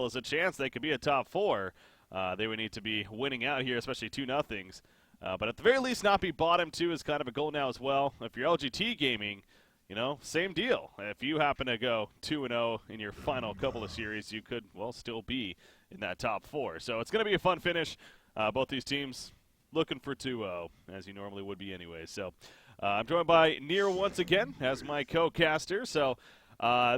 still is a chance they could be a top 4. They would need to be winning out here, especially 2-0s. But at the very least, not be bottom 2 is kind of a goal now as well. If you're LGT gaming, same deal. If you happen to go 2-0 in your final couple of series, you could, still be in that top 4. So it's going to be a fun finish. Both these teams looking for 2-0, as you normally would be anyway. So I'm joined by Near once again as my co-caster. So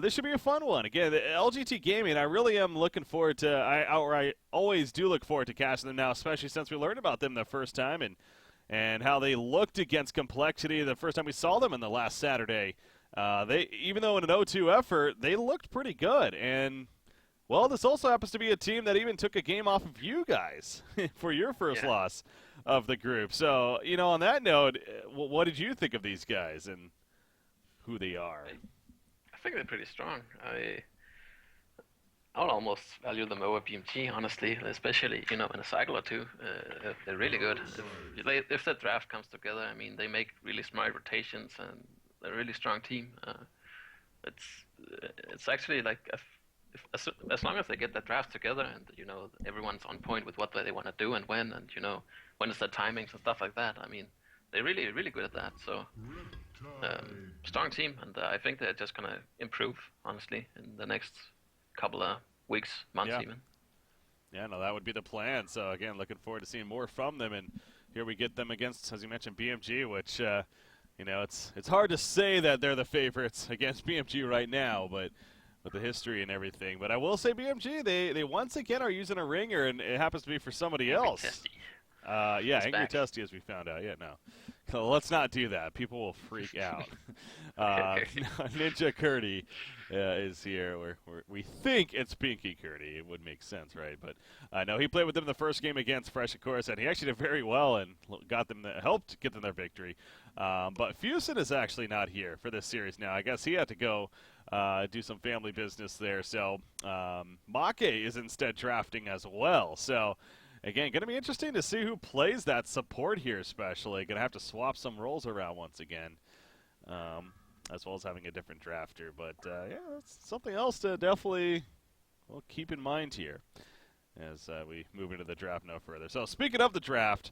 this should be a fun one. Again, the LGT Gaming, I really am looking forward to, I always do look forward to casting them now, especially since we learned about them the first time and how they looked against Complexity the first time we saw them in the last Saturday. Even though in an 0-2 effort, they looked pretty good. And, this also happens to be a team that even took a game off of you guys for your first loss of the group. So, on that note, what did you think of these guys and who they are? I think they're pretty strong. I would almost value them over BMG, honestly, especially, in a cycle or two. They're really good. If the draft comes together, I mean, they make really smart rotations, and they're a really strong team. It's actually like, as long as they get the draft together and, everyone's on point with what they want to do and when, and, when is the timings and stuff like that, I mean, they're really, really good at that. So, strong team, and I think they're just going to improve, honestly, in the next couple of weeks, months even. Yeah, no, that would be the plan. So, again, looking forward to seeing more from them. And here we get them against, as you mentioned, BMG, which, it's hard to say that they're the favorites against BMG right now, but with the history and everything. But I will say BMG, they once again are using a ringer, and it happens to be for somebody else. Testy. Angry Testy, as we found out. Yeah, no. So let's not do that. People will freak out. Ninja Curdy is here. We think it's Pinky Curdy. It would make sense, right? But no, he played with them the first game against Fresh, of course, and he actually did very well and helped get them their victory. But Fusen is actually not here for this series now. I guess he had to go do some family business there. So Make is instead drafting as well. So again, going to be interesting to see who plays that support here, especially. Going to have to swap some roles around once again, as well as having a different drafter. But, that's something else to definitely keep in mind here as we move into the draft no further. So, speaking of the draft,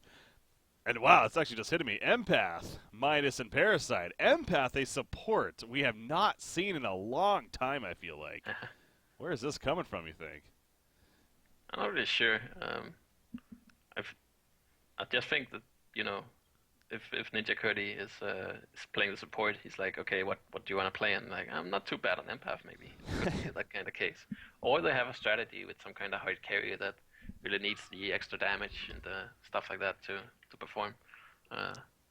and wow, it's actually just hitting me, Empath, Midas, and Parasite. Empath, a support we have not seen in a long time, I feel like. Where is this coming from, you think? I'm not really sure. I just think that, if Ninja Curdy is playing the support, he's like, okay, what do you want to play? And like, I'm not too bad on Empath, maybe. Could be that kind of case. Or they have a strategy with some kind of hard carry that really needs the extra damage and stuff like that to perform.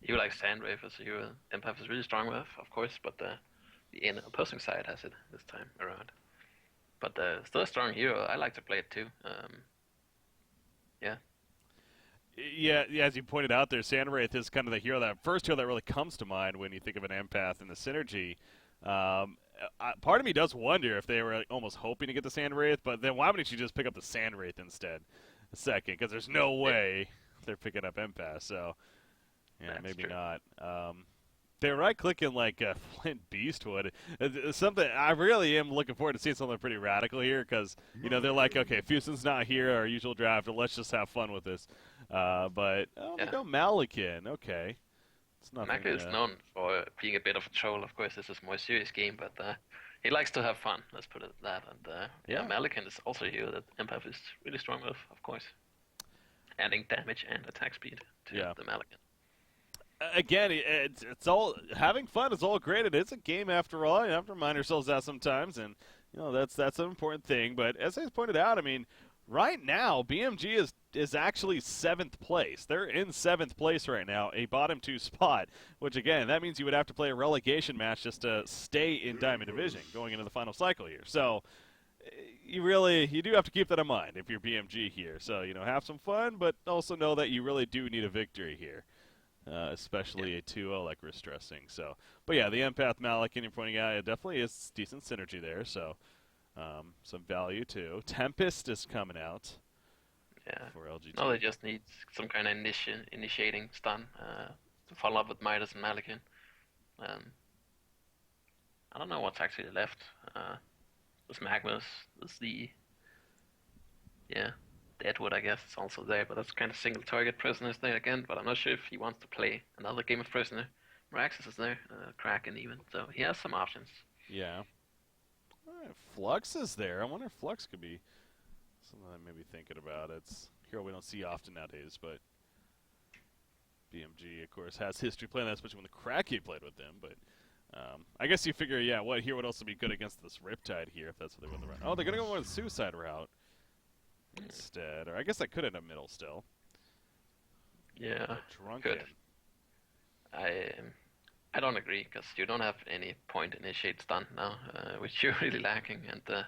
You like Sandwave as you Empath is really strong with, of course, but the opposing side has it this time around. But still a strong hero. I like to play it too. Yeah, as you pointed out there, Sandwraith is kind of the hero, that first hero that really comes to mind when you think of an Empath and the synergy. Part of me does wonder if they were almost hoping to get the Sandwraith, but then why wouldn't you just pick up the Sandwraith instead a second? Because there's no way they're picking up Empath, so maybe true. not. They're right-clicking like Flint Beastwood. It's something I really am looking forward to seeing something pretty radical here because, they're like, okay, Fusen's not here, our usual draft, let's just have fun with this. They go Malakin. Okay. Maka is known for being a bit of a troll. Of course, this is a more serious game, but he likes to have fun. Let's put it that. And Malakin is also a hero that Empath is really strong with, of course. Adding damage and attack speed to the Malakin. Again, it's all having fun is all great. It is a game after all. You have to remind ourselves that sometimes, and that's an important thing. But as I pointed out, I mean, right now BMG is actually 7th place. They're in 7th place right now, a bottom 2 spot. Which again, that means you would have to play a relegation match just to stay in Diamond Division going into the final cycle here. So you do have to keep that in mind if you're BMG here. So have some fun, but also know that you really do need a victory here. Especially a 2-0 like we're stressing. So, but yeah, the Empath Malakin you're pointing out, it definitely is decent synergy there. So, some value too. Tempest is coming out. For LGT. No, they just need some kind of initiating stun to follow up with Midas and Malakin. I don't know what's actually left. There's Magnus. There's the Yeah. Deadwood, I guess, is also there, but that's kind of single target prisoners there again. But I'm not sure if he wants to play another game of prisoner. Meraxis is there, Kraken even, so he has some options. Yeah. All right, Flux is there. I wonder if Flux could be something I may be thinking about. It's a hero we don't see often nowadays, but BMG, of course, has history playing that, especially when the Kraken played with them. But I guess you figure, yeah, what here would also be good against this Riptide here if that's what they want to run. Oh, they're going to go with the Suicide route instead. Or I guess I could end up middle still. Yeah, Drunken. good. I don't agree, because you don't have any point initiate stun now, which you're really lacking, and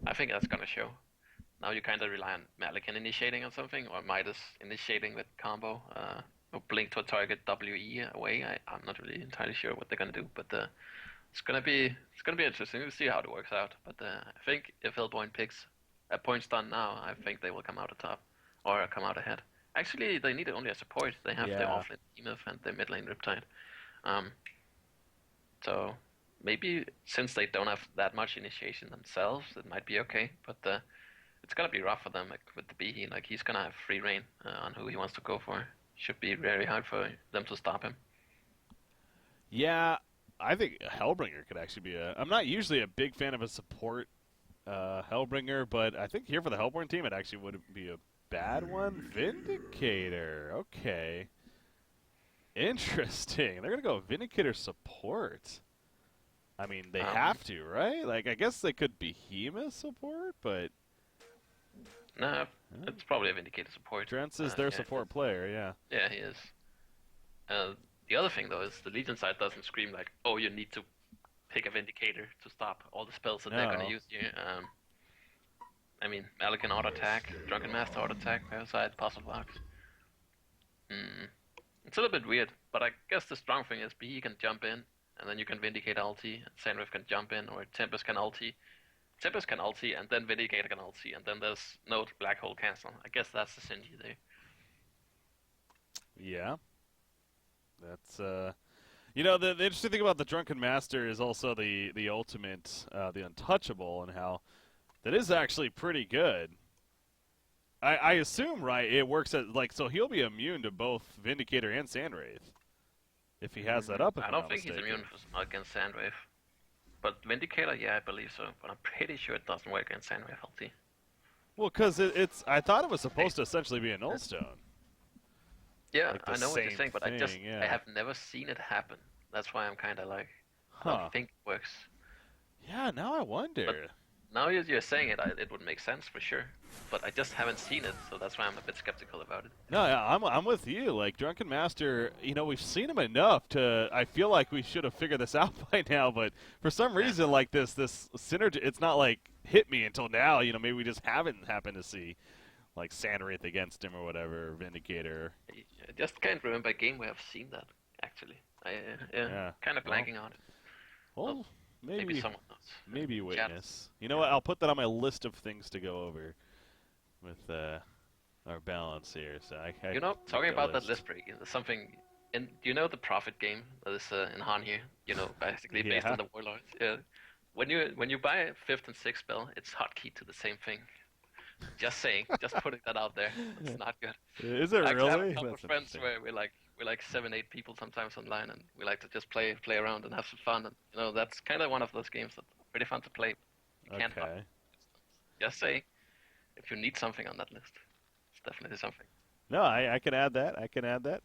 I think that's going to show. Now you kind of rely on Malikan initiating or something, or Midas initiating with combo, or blink to a target WE away. I'm not really entirely sure what they're going to do, but it's gonna be interesting. We'll see how it works out. But I think if Hellbourne picks a point stun now, I think they will come out atop, or come out ahead. Actually, they need only a support. They have their offlane Behemoth and their mid lane Riptide. So maybe since they don't have that much initiation themselves, it might be okay. But it's gonna be rough for them, like with the Behe. Like he's gonna have free reign on who he wants to go for. Should be very hard for them to stop him. Yeah, I think Hellbringer could actually be a... I'm not usually a big fan of a support Hellbringer, but I think here for the Hellborn team, it actually wouldn't be a bad one. Vindicator, okay. Interesting. They're going to go Vindicator support. I mean, they have to, right? Like, I guess they could Behemoth support, but... No, it's probably a Vindicator support. Drents is their support player, yeah. Yeah, he is. The other thing, though, is the Legion side doesn't scream like, oh, you need to pick a Vindicator to stop all the spells that they're going to use here. I mean, Malikan auto-attack, Drunken Master auto-attack, Parasite, Puzzle Box. It's a little bit weird, but I guess the strong thing is he can jump in, and then you can Vindicate ulti, and Sandrift can jump in, or Tempest can ulti. Tempest can ulti, and then Vindicator can ulti, and then there's no Black Hole Cancel. I guess that's the synergy there. Yeah. That's, you know, the interesting thing about the Drunken Master is also the ultimate, the Untouchable, and how that is actually pretty good. I assume, right, it works as, like, so he'll be immune to both Vindicator and Sandwraith. If he has that up, I don't think he's immune against Sandwraith. But Vindicator, yeah, I believe so. But I'm pretty sure it doesn't work against Sandwraith LT. Well, because I thought it was supposed to essentially be a nullstone. Yeah, like I know what you're saying, but I yeah. have never seen it happen. That's why I'm kind of like, I don't think it works. Yeah, now I wonder. But now you're saying it, it would make sense for sure. But I just haven't seen it, so that's why I'm a bit skeptical about it. No, yeah, I'm with you. Like, Drunken Master, you know, we've seen him enough to, I feel like we should have figured this out by now, but for some reason, like, this synergy, it's not, like, hit me until now. You know, maybe we just haven't happened to see, like, Sandwraith against him or whatever, or Vindicator. I just can't remember a game where I've seen that, actually. Kind of blanking on it. Well, maybe someone else. Maybe Witness. You know what? I'll put that on my list of things to go over with our balance here. So you know, talking about that list break, there's something. Do you know the Prophet game that is in Han here? You know, basically based on the Warlords. Yeah. When you buy a 5th and 6th spell, it's hotkey to the same thing. Just saying, just putting that out there. It's not good. Is it really? I have a couple of friends where we're like 7-8 people sometimes online, and we like to just play around and have some fun. And you know, that's kind of one of those games that's pretty fun to play. You can't help it. Just saying, if you need something on that list, it's definitely something. No, I can add that. I can add that.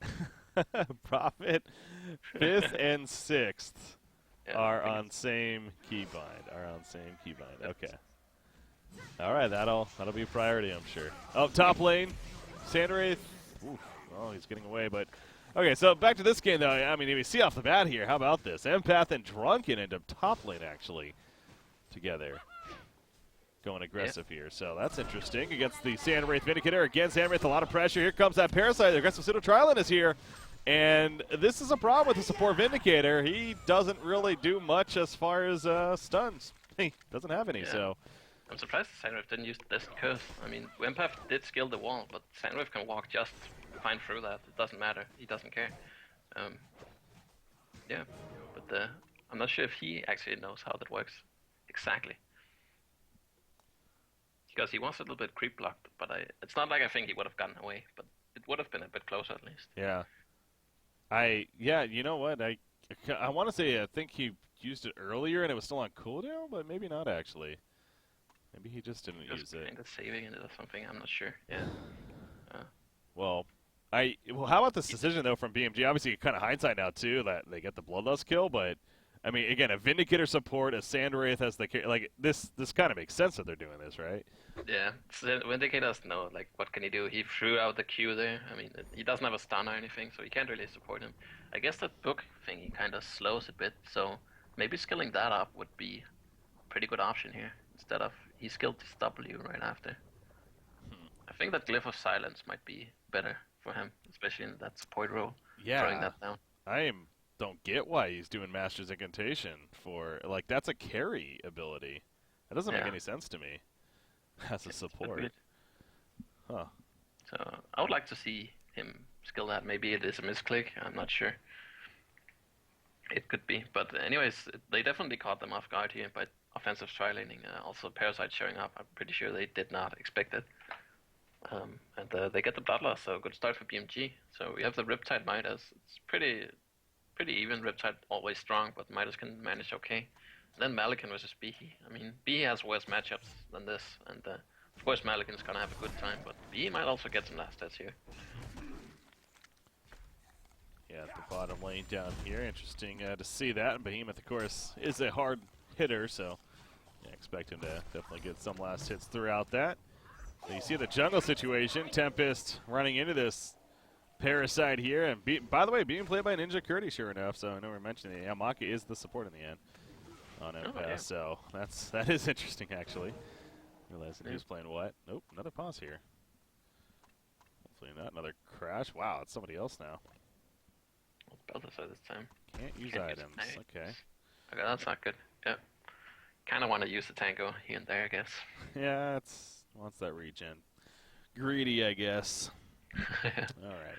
Prophet, 5th and 6th are on same keybind. Okay. All right, that'll be a priority, I'm sure. Oh, top lane, Sandwraith. Oh, he's getting away, but okay. So back to this game, though. I mean, if you see off the bat here, how about this? Empath and Drunken end up top lane actually together, going aggressive here. So that's interesting against the Sandwraith Vindicator. Again, Sandwraith, a lot of pressure. Here comes that Parasite. The aggressive Pseudo-Trilon is here. And this is a problem with the support Vindicator. He doesn't really do much as far as stuns. He doesn't have any, so... I'm surprised Sandwraith didn't use this curse. I mean, Empath did skill the wall, but Sandwraith can walk just fine through that. It doesn't matter. He doesn't care. Yeah, but I'm not sure if he actually knows how that works exactly. because he was a little bit creep blocked, but it's not like I think he would have gotten away, but it would have been a bit closer at least. Yeah. Yeah, you know what? I want to say I think he used it earlier and it was still on cooldown, but maybe not actually. Maybe he just didn't use it. Kind of saving it or something. I'm not sure. Yeah. Well, how about this decision though from BMG? Obviously, kind of hindsight now too that they get the bloodlust kill, but I mean, again, a Vindicator support, a Sandwraith as the like this kind of makes sense that they're doing this, right? Yeah. So Vindicator doesn't know like what can he do. He threw out the Q there. I mean, he doesn't have a stun or anything, so he can't really support him. I guess that book thing he kind of slows a bit, so maybe skilling that up would be a pretty good option here instead of he skilled his W right after. I think that Glyph of Silence might be better for him, especially in that support role. Yeah. Throwing that down. Don't get why he's doing Master's Incantation for like that's a carry ability. That doesn't make any sense to me as a support. Huh. So I would like to see him skill that. Maybe it is a misclick. I'm not sure. It could be, but anyways, they definitely caught them off guard here by offensive tri-laning. Also, Parasite showing up. I'm pretty sure they did not expect it. And they get the Bloodlust, so good start for BMG. So we have the Riptide Midas. It's pretty even. Riptide always strong, but Midas can manage okay. And then Malikan versus Behe. I mean, Behe has worse matchups than this, and of course Malikan's gonna have a good time, but Behe might also get some last hits here. Yeah, at the bottom lane down here. Interesting to see that. And Behemoth, of course, is a hard hitter, so yeah, expect him to definitely get some last hits throughout that. So you see the jungle situation. Tempest running into this Parasite here. And by the way, being played by Ninja Curdy, sure enough. So I know we're mentioning it. Yamaka is the support in the end on Empath. Yeah. So that is interesting, actually. Realizing he was playing what? Nope, another pause here. Hopefully not another crash. Wow, it's somebody else now. Balthasar this time. Can't use items. Okay. Okay, that's not good. Yeah. Kind of want to use the tango here and there, I guess. Yeah, wants that regen. Greedy, I guess. All right.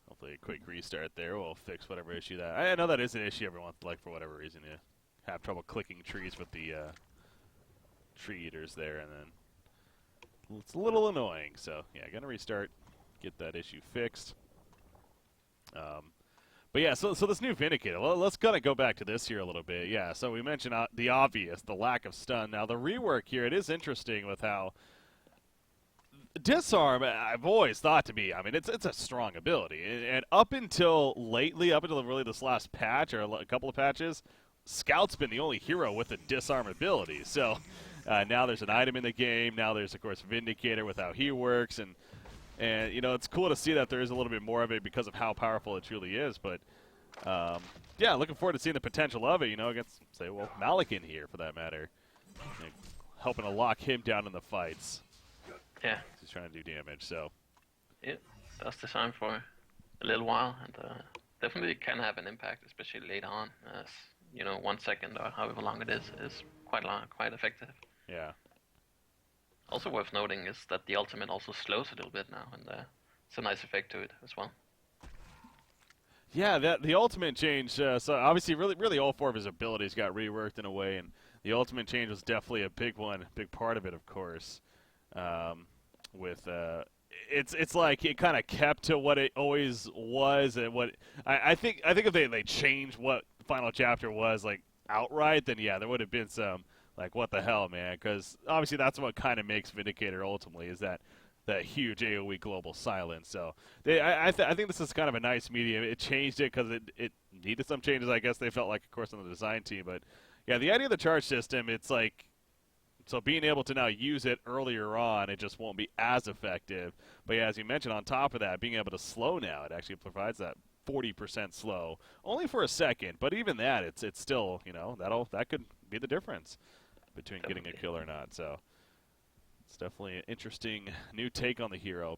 Hopefully a quick restart there will fix whatever issue that. I know that is an issue everyone, like, for whatever reason. You have trouble clicking trees with the tree eaters there, and then it's a little annoying. So, yeah, going to restart, get that issue fixed. But yeah, so this new Vindicator, let's kind of go back to this here a little bit. Yeah, so we mentioned the obvious, the lack of stun. Now, the rework here, it is interesting with how Disarm, I've always thought to be, I mean, it's a strong ability. And up until lately, up until really this last patch or a couple of patches, Scout's been the only hero with a disarm ability. So now there's an item in the game. Now there's, of course, Vindicator with how he works. And you know, it's cool to see that there is a little bit more of it because of how powerful it truly is. But, yeah, looking forward to seeing the potential of it, you know, against, say, well, Malikan here, for that matter. You know, helping to lock him down in the fights. Yeah. He's trying to do damage, so. Yeah, that's designed for a little while, and definitely can have an impact, especially later on. As, you know, 1 second or however long it is quite long, quite effective. Yeah. Also worth noting is that the ultimate also slows a little bit now, and it's a nice effect to it as well. Yeah, the ultimate change. So obviously, really, all four of his abilities got reworked in a way, and the ultimate change was definitely a big one, big part of it, of course. It's like it kind of kept to what it always was, and what I think if they changed what the final chapter was like outright, then yeah, there would have been some. Like, what the hell, man? Because obviously that's what kind of makes Vindicator ultimately is that huge AoE global silence. So I think this is kind of a nice medium. It changed it because it needed some changes, I guess they felt like, of course, on the design team. But, yeah, the idea of the charge system, it's like, so being able to now use it earlier on, it just won't be as effective. But, yeah, as you mentioned, on top of that, being able to slow now, it actually provides that 40% slow, only for a second. But even that, it's still, you know, that could be the difference between getting a kill or not. So it's definitely an interesting new take on the hero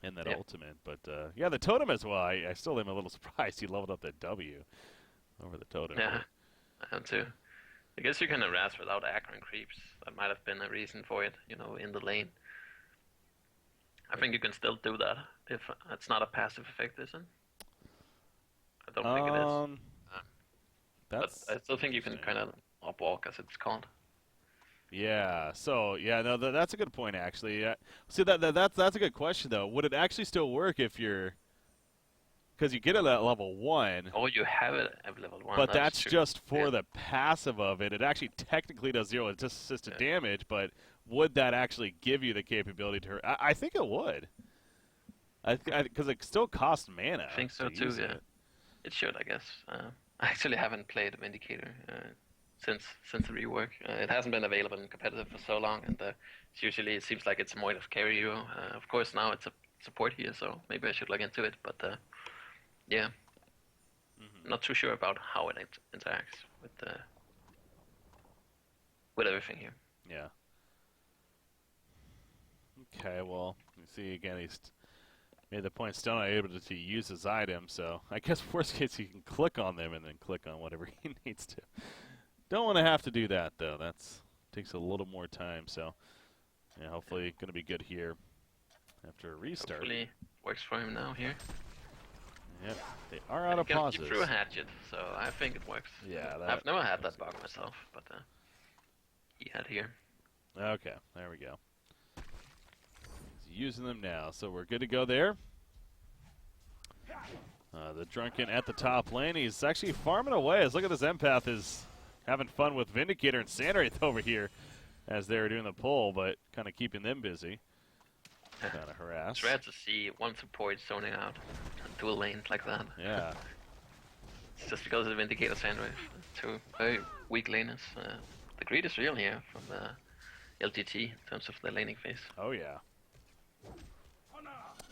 in that ultimate. But yeah, the totem as well. I still am a little surprised he leveled up that W over the totem. Yeah, I am too. I guess you can harass without aggro and creeps. That might have been a reason for it, you know, in the lane. I think you can still do that if it's not a passive effect, is it? I don't think it is. But I still think you can kind of upwalk, as it's called. Yeah. So yeah, no, that's a good point actually. Yeah. See, that's a good question though. Would it actually still work if you're because you get it at level 1, Or you have it at level 1, but that's that's true. just for Yeah. the passive of it. It actually technically does 0 assisted Yeah. damage, but would that actually give you the capability to hurt? I think it would. Because it still costs mana I think so to too, use yeah. it. It should, I guess. I actually haven't played Vindicator since the rework. It hasn't been available in competitive for so long, and it seems like it's more of carry hero. Of course, now it's a support here, so maybe I should look into it. But yeah, not too sure about how it interacts with everything here. Yeah. Okay, well, you see again, he's made the point still not able to use his item, so I guess worst case he can click on them and then click on whatever he needs to. Don't want to have to do that though. That's takes a little more time, so yeah, hopefully going to be good here after a restart. Hopefully works for him now here. Yep, they are out of pauses. He threw a hatchet, so I think it works. Yeah, I've never had that bug myself, but he had here. Okay, there we go. He's using them now, so we're good to go there. The Drunken at the top lane. He's actually farming away. As look at this empath is having fun with Vindicator and Sandwraith over here as they're doing the pull, but kind of keeping them busy. Kind of harass. It's rare to see one support zoning out dual lanes like that. Yeah. It's just because of the Vindicator Sandwraith. Two very weak laners. The greed is real here from the LGT in terms of the laning phase. Oh, yeah.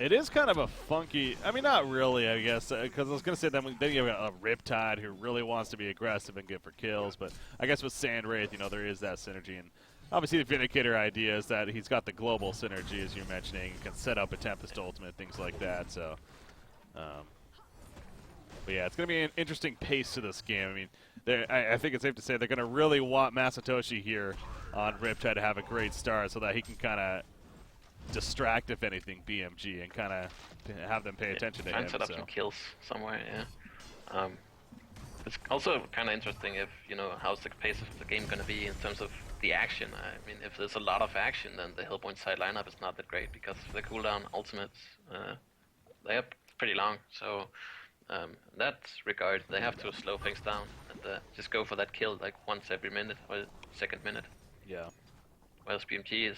It is kind of a funky, I mean, not really, I guess, because I was going to say then you have a Riptide who really wants to be aggressive and get for kills, but I guess with Sandwraith, you know, there is that synergy, and obviously the Vindicator idea is that he's got the global synergy, as you're mentioning, can set up a Tempest ultimate, things like that, so, but yeah, it's going to be an interesting pace to this game. I mean, I think it's safe to say they're going to really want Masatoshi here on Riptide to have a great start so that he can kind of distract, if anything, BMG and kind of have them pay attention to him. Set up some kills somewhere, yeah. It's also kind of interesting if, you know, how's the pace of the game going to be in terms of the action. I mean, if there's a lot of action, then the Hellpoint side lineup is not that great because the cooldown ultimates, they're pretty long. So in that regard, they have to slow things down and just go for that kill like once every minute or second minute. Yeah. Whereas BMG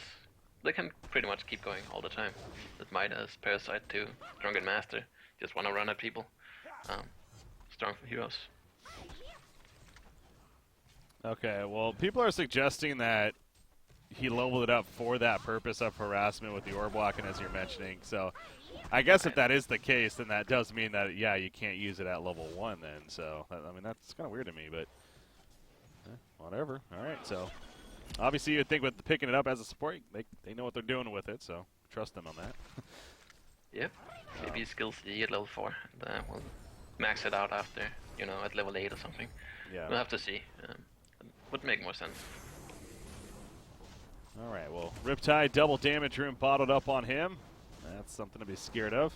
they can pretty much keep going all the time. With Midas, Parasite 2, Drunken Master, just want to run at people. Strong for heroes. Okay, well, people are suggesting that he leveled it up for that purpose of harassment with the orb walking, as you're mentioning. So I guess if that is the case, then that does mean that, yeah, you can't use it at level 1 then. So, I mean, that's kind of weird to me, but whatever. All right, so obviously you'd think with picking it up as a support, they know what they're doing with it, so trust them on that. Yep. Maybe skills E at level 4. And, we'll max it out after, you know, at level 8 or something. Yeah. We'll have to see. Would make more sense. All right, well, Riptide double damage room bottled up on him. That's something to be scared of.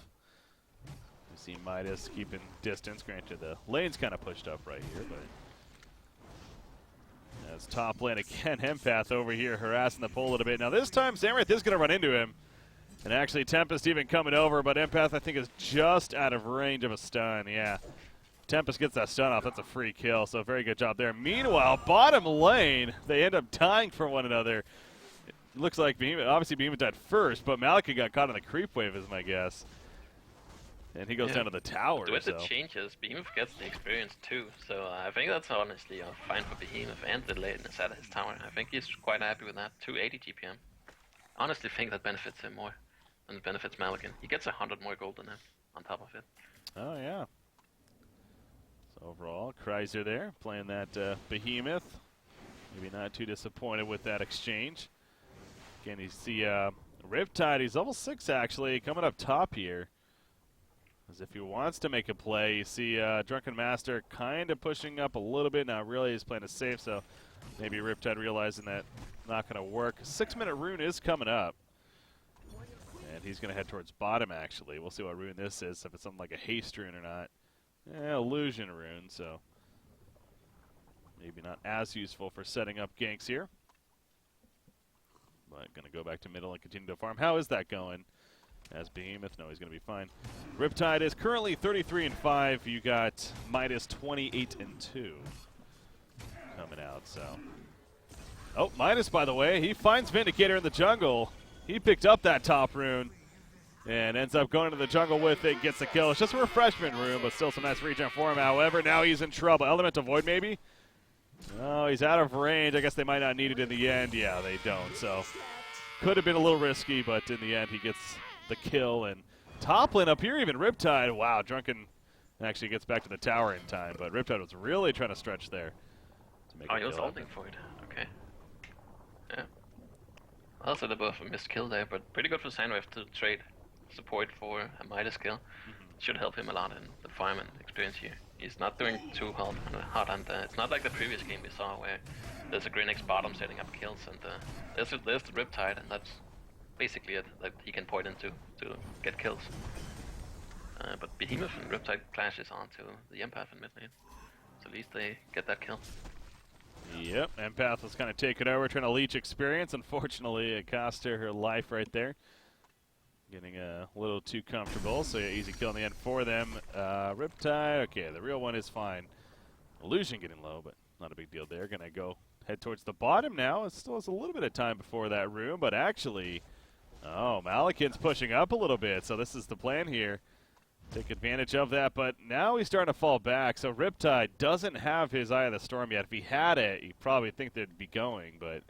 We see Midas keeping distance. Granted, the lane's kind of pushed up right here, but as top lane again, Empath over here harassing the pole a little bit. Now this time, Sandwraith is going to run into him. And actually, Tempest even coming over, but Empath, I think, is just out of range of a stun. Yeah. Tempest gets that stun off. That's a free kill, so very good job there. Meanwhile, bottom lane, they end up dying for one another. It looks like Behemoth, obviously Behemoth died first, but Malika got caught in the creep wave is my guess. And he goes down to the tower. With the changes, Behemoth gets the experience too, so I think that's honestly fine for Behemoth and the lateness at his tower. I think he's quite happy with that. 280 GPM. Honestly think that benefits him more than it benefits Malikan. He gets 100 more gold than him on top of it. Oh, yeah. So overall, Kreiser there playing that Behemoth. Maybe not too disappointed with that exchange. Again, you see Riptide, he's level 6 actually, coming up top here. As if he wants to make a play. You see Drunken Master kind of pushing up a little bit. Now really he's playing it safe, so maybe Riptide realizing that not going to work. 6-minute rune is coming up. And he's going to head towards bottom, actually. We'll see what rune this is, if it's something like a haste rune or not. Illusion rune, so maybe not as useful for setting up ganks here. But going to go back to middle and continue to farm. How is that going? As Behemoth, no, he's going to be fine. Riptide is currently 33-5. You got Midas 28-2 coming out, so. Oh, Midas, by the way, he finds Vindicator in the jungle. He picked up that top rune and ends up going into the jungle with it, gets the kill. It's just a refreshment rune, but still some nice regen for him. However, now he's in trouble. Elemental Void, maybe? Oh, he's out of range. I guess they might not need it in the end. Yeah, they don't, so. Could have been a little risky, but in the end, he gets the kill. And top lane up here, even Riptide. Wow, Drunken actually gets back to the tower in time, but Riptide was really trying to stretch there. To make he was holding for it. Okay. Yeah. Also, the both a missed kill there, but pretty good for Sandwave to trade support for a Midas kill. Should help him a lot in the farm and experience here. He's not doing too hard, and it's not like the previous game we saw where there's a Grinix bottom setting up kills, and there's the Riptide, and that's basically it that he can point into to get kills. But Behemoth and Riptide clashes onto the Empath in mid lane, so at least they get that kill. Yep, Empath was kind of taking over, trying to leech experience. Unfortunately, it cost her life right there. Getting a little too comfortable, so yeah, easy kill in the end for them. Riptide, okay, the real one is fine. Illusion getting low, but not a big deal there. Gonna go head towards the bottom now. It still has a little bit of time before that room, but actually, oh, Malakin's pushing up a little bit, so this is the plan here. Take advantage of that, but now he's starting to fall back, so Riptide doesn't have his Eye of the Storm yet. If he had it, you'd probably think they'd be going, but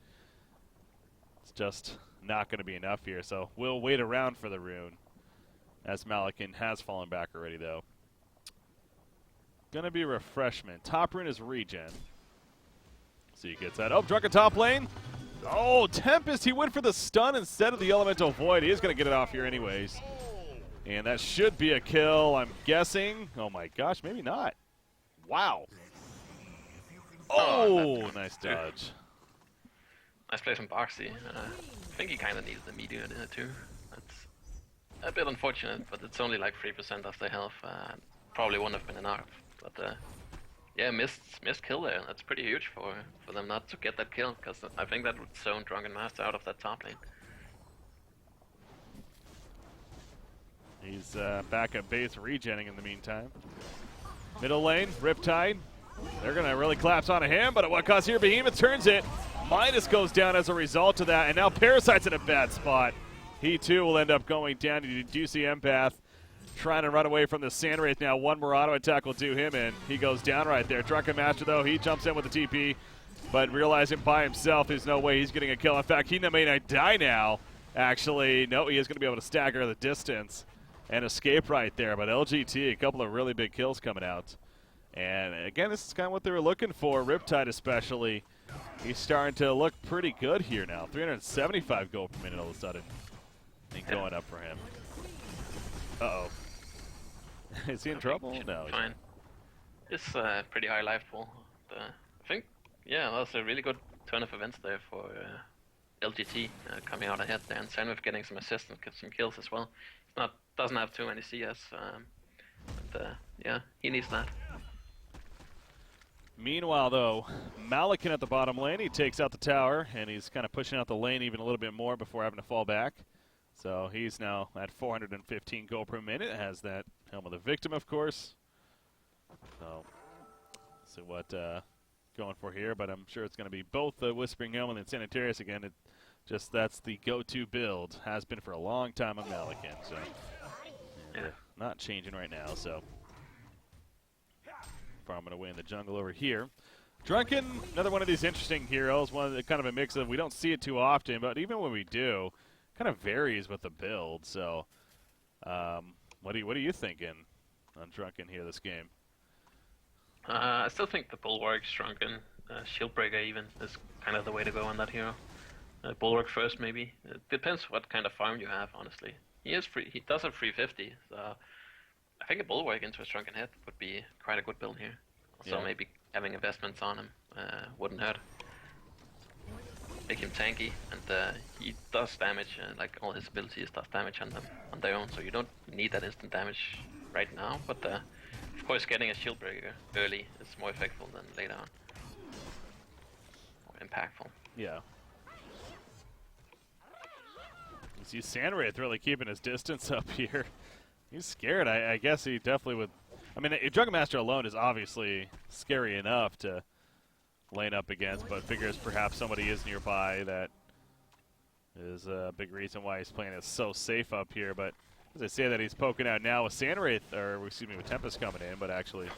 it's just not going to be enough here, so we'll wait around for the rune, as Malakin has fallen back already, though. Going to be refreshment. Top rune is regen. So he gets that. Oh, Drunken top lane. Oh, Tempest, he went for the stun instead of the Elemental Void. He is going to get it off here anyways. And that should be a kill, I'm guessing. Oh my gosh, maybe not. Wow. Oh, nice dodge. Nice play from Boxy. I think he kind of needs the meteor in it too. That's a bit unfortunate, but it's only like 3% of the health. Probably wouldn't have been enough. But yeah, missed kill there. That's pretty huge for them not to get that kill, because I think that would zone Drunken Master out of that top lane. He's back at base regenning in the meantime. Middle lane, Riptide. They're going to really collapse onto him, but at what cost here? Behemoth turns it. Midas goes down as a result of that, and now Parasite's in a bad spot. He too will end up going down. You do see Empath trying to run away from the Sand Wraith now. One more auto attack will do him in. He goes down right there. Drunken Master, though, he jumps in with the TP, but realizing by himself there's no way he's getting a kill. In fact, he may not die now. Actually, no, he is going to be able to stagger the distance and escape right there. But LGT, a couple of really big kills coming out. And again, this is kind of what they were looking for. Riptide especially. He's starting to look pretty good here now. 375 gold per minute all of a sudden. And going up for him. Uh-oh. Is he in trouble? No. Fine. It's a pretty high life pool. I think, yeah, that was a really good turn of events there for LGT coming out ahead there. And Sandwave getting some assists and get some kills as well. Doesn't have too many CS. Yeah, he needs that. Meanwhile, though, Malakin at the bottom lane, he takes out the tower, and he's kind of pushing out the lane even a little bit more before having to fall back. So he's now at 415 gold per minute, has that Helm of the Victim, of course. So, see what going for here, but I'm sure it's going to be both the Whispering Helm and then Sanitarius again. That's the go-to build, has been for a long time on Malakin, so not changing right now, so. Farming away in the jungle over here. Drunken, another one of these interesting heroes, one of the kind of a mix of, we don't see it too often, but even when we do, kind of varies with the build. So, what are you thinking on Drunken here this game? I still think the Bulwark's Drunken, Shieldbreaker even is kind of the way to go on that hero. Bulwark first maybe. It depends what kind of farm you have, honestly. He does have 350, so I think a Bulwark into a Drunken Head would be quite a good build here. Also, maybe having investments on him wouldn't hurt. Make him tanky, and he does damage, like all his abilities does damage on them on their own, so you don't need that instant damage right now, but of course getting a Shieldbreaker early is more effective than later on. More impactful. Yeah. see Sandwraith really keeping his distance up here. He's scared. I guess he definitely would. I mean, a Drunken Master alone is obviously scary enough to lane up against, but figures perhaps somebody is nearby. That is a big reason why he's playing it so safe up here. But as I say that, he's poking out now with Sandwraith, or excuse me, with Tempest coming in, but actually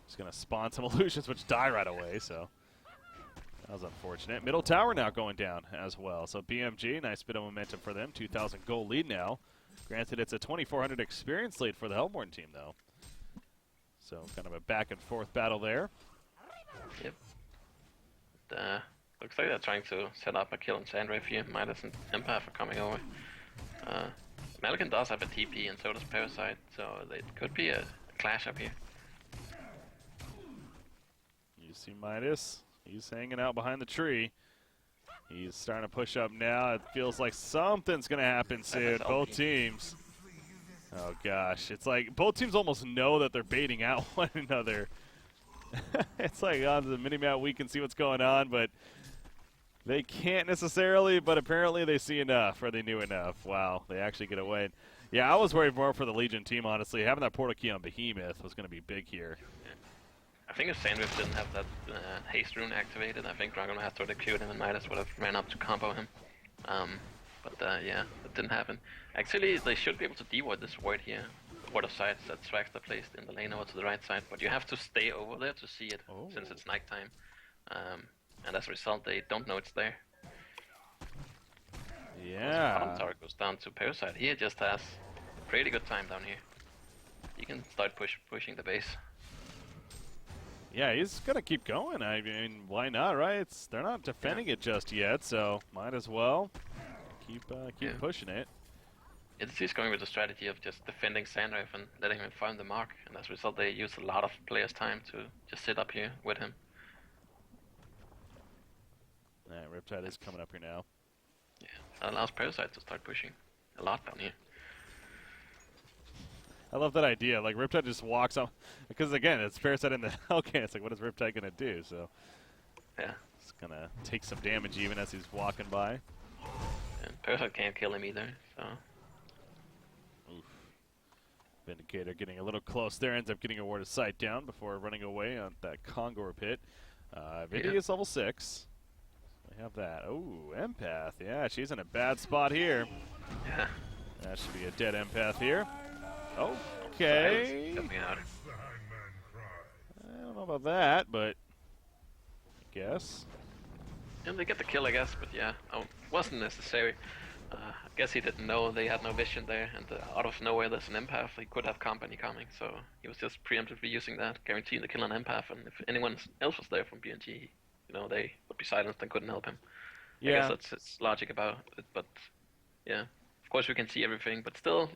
he's going to spawn some illusions which die right away, so that was unfortunate. Middle tower now going down as well. So BMG, nice bit of momentum for them. 2,000 gold lead now. Granted, it's a 2,400 experience lead for the Hellborn team, though. So kind of a back and forth battle there. Yep. Looks like they're trying to set up a kill on Sandwraith here. Midas and Empath are coming over. Malikan does have a TP, and so does Parasite, so it could be a clash up here. You see Midas. He's hanging out behind the tree. He's starting to push up now. It feels like something's going to happen soon. Both teams. Oh, gosh. It's like both teams almost know that they're baiting out one another. It's like on the minimap we can see what's going on, but they can't necessarily, but apparently they see enough, or they knew enough. Wow, they actually get away. Yeah, I was worried more for the Legion team, honestly. Having that portal key on Behemoth was going to be big here. I think if Sandwraith didn't have that haste rune activated, I think Dragon Master would have queued him and Midas would have ran up to combo him. Yeah, that didn't happen. Actually, they should be able to deward this ward here. Ward of Sight that Swags are placed in the lane over to the right side, but you have to stay over there to see it, since it's nighttime. And as a result, they don't know it's there. Yeah. Bottom tower goes down to Parasite. He just has a pretty good time down here. He can start pushing the base. Yeah, he's going to keep going. I mean, why not, right? They're not defending it just yet, so might as well keep pushing it. It's just going with the strategy of just defending Sandwraith and letting him find the mark, and as a result they use a lot of players' time to just sit up here with him. Alright, Riptide is coming up here now. Yeah, that allows Parasite to start pushing a lot down here. I love that idea. Like, Riptide just walks up, because again, it's Parasite in the Hellcan. It's like, what is Riptide going to do? So, yeah. It's going to take some damage even as he's walking by. And Parasite can't kill him either, so... Oof. Vindicator getting a little close there, ends up getting a ward of sight down before running away on that Kongor pit. Vindy is level 6. We have that. Oh, Empath. Yeah, she's in a bad spot here. Yeah. That should be a dead Empath here. Okay. I don't know about that, but I guess. And they get the kill, I guess, but yeah, wasn't necessary. I guess he didn't know they had no vision there, and out of nowhere there's an Empath. He could have company coming, so he was just preemptively using that, guaranteeing the kill on Empath, and if anyone else was there from BMG, they would be silenced and couldn't help him. Yeah. I guess that's its logic about it, but yeah. Of course we can see everything, but still,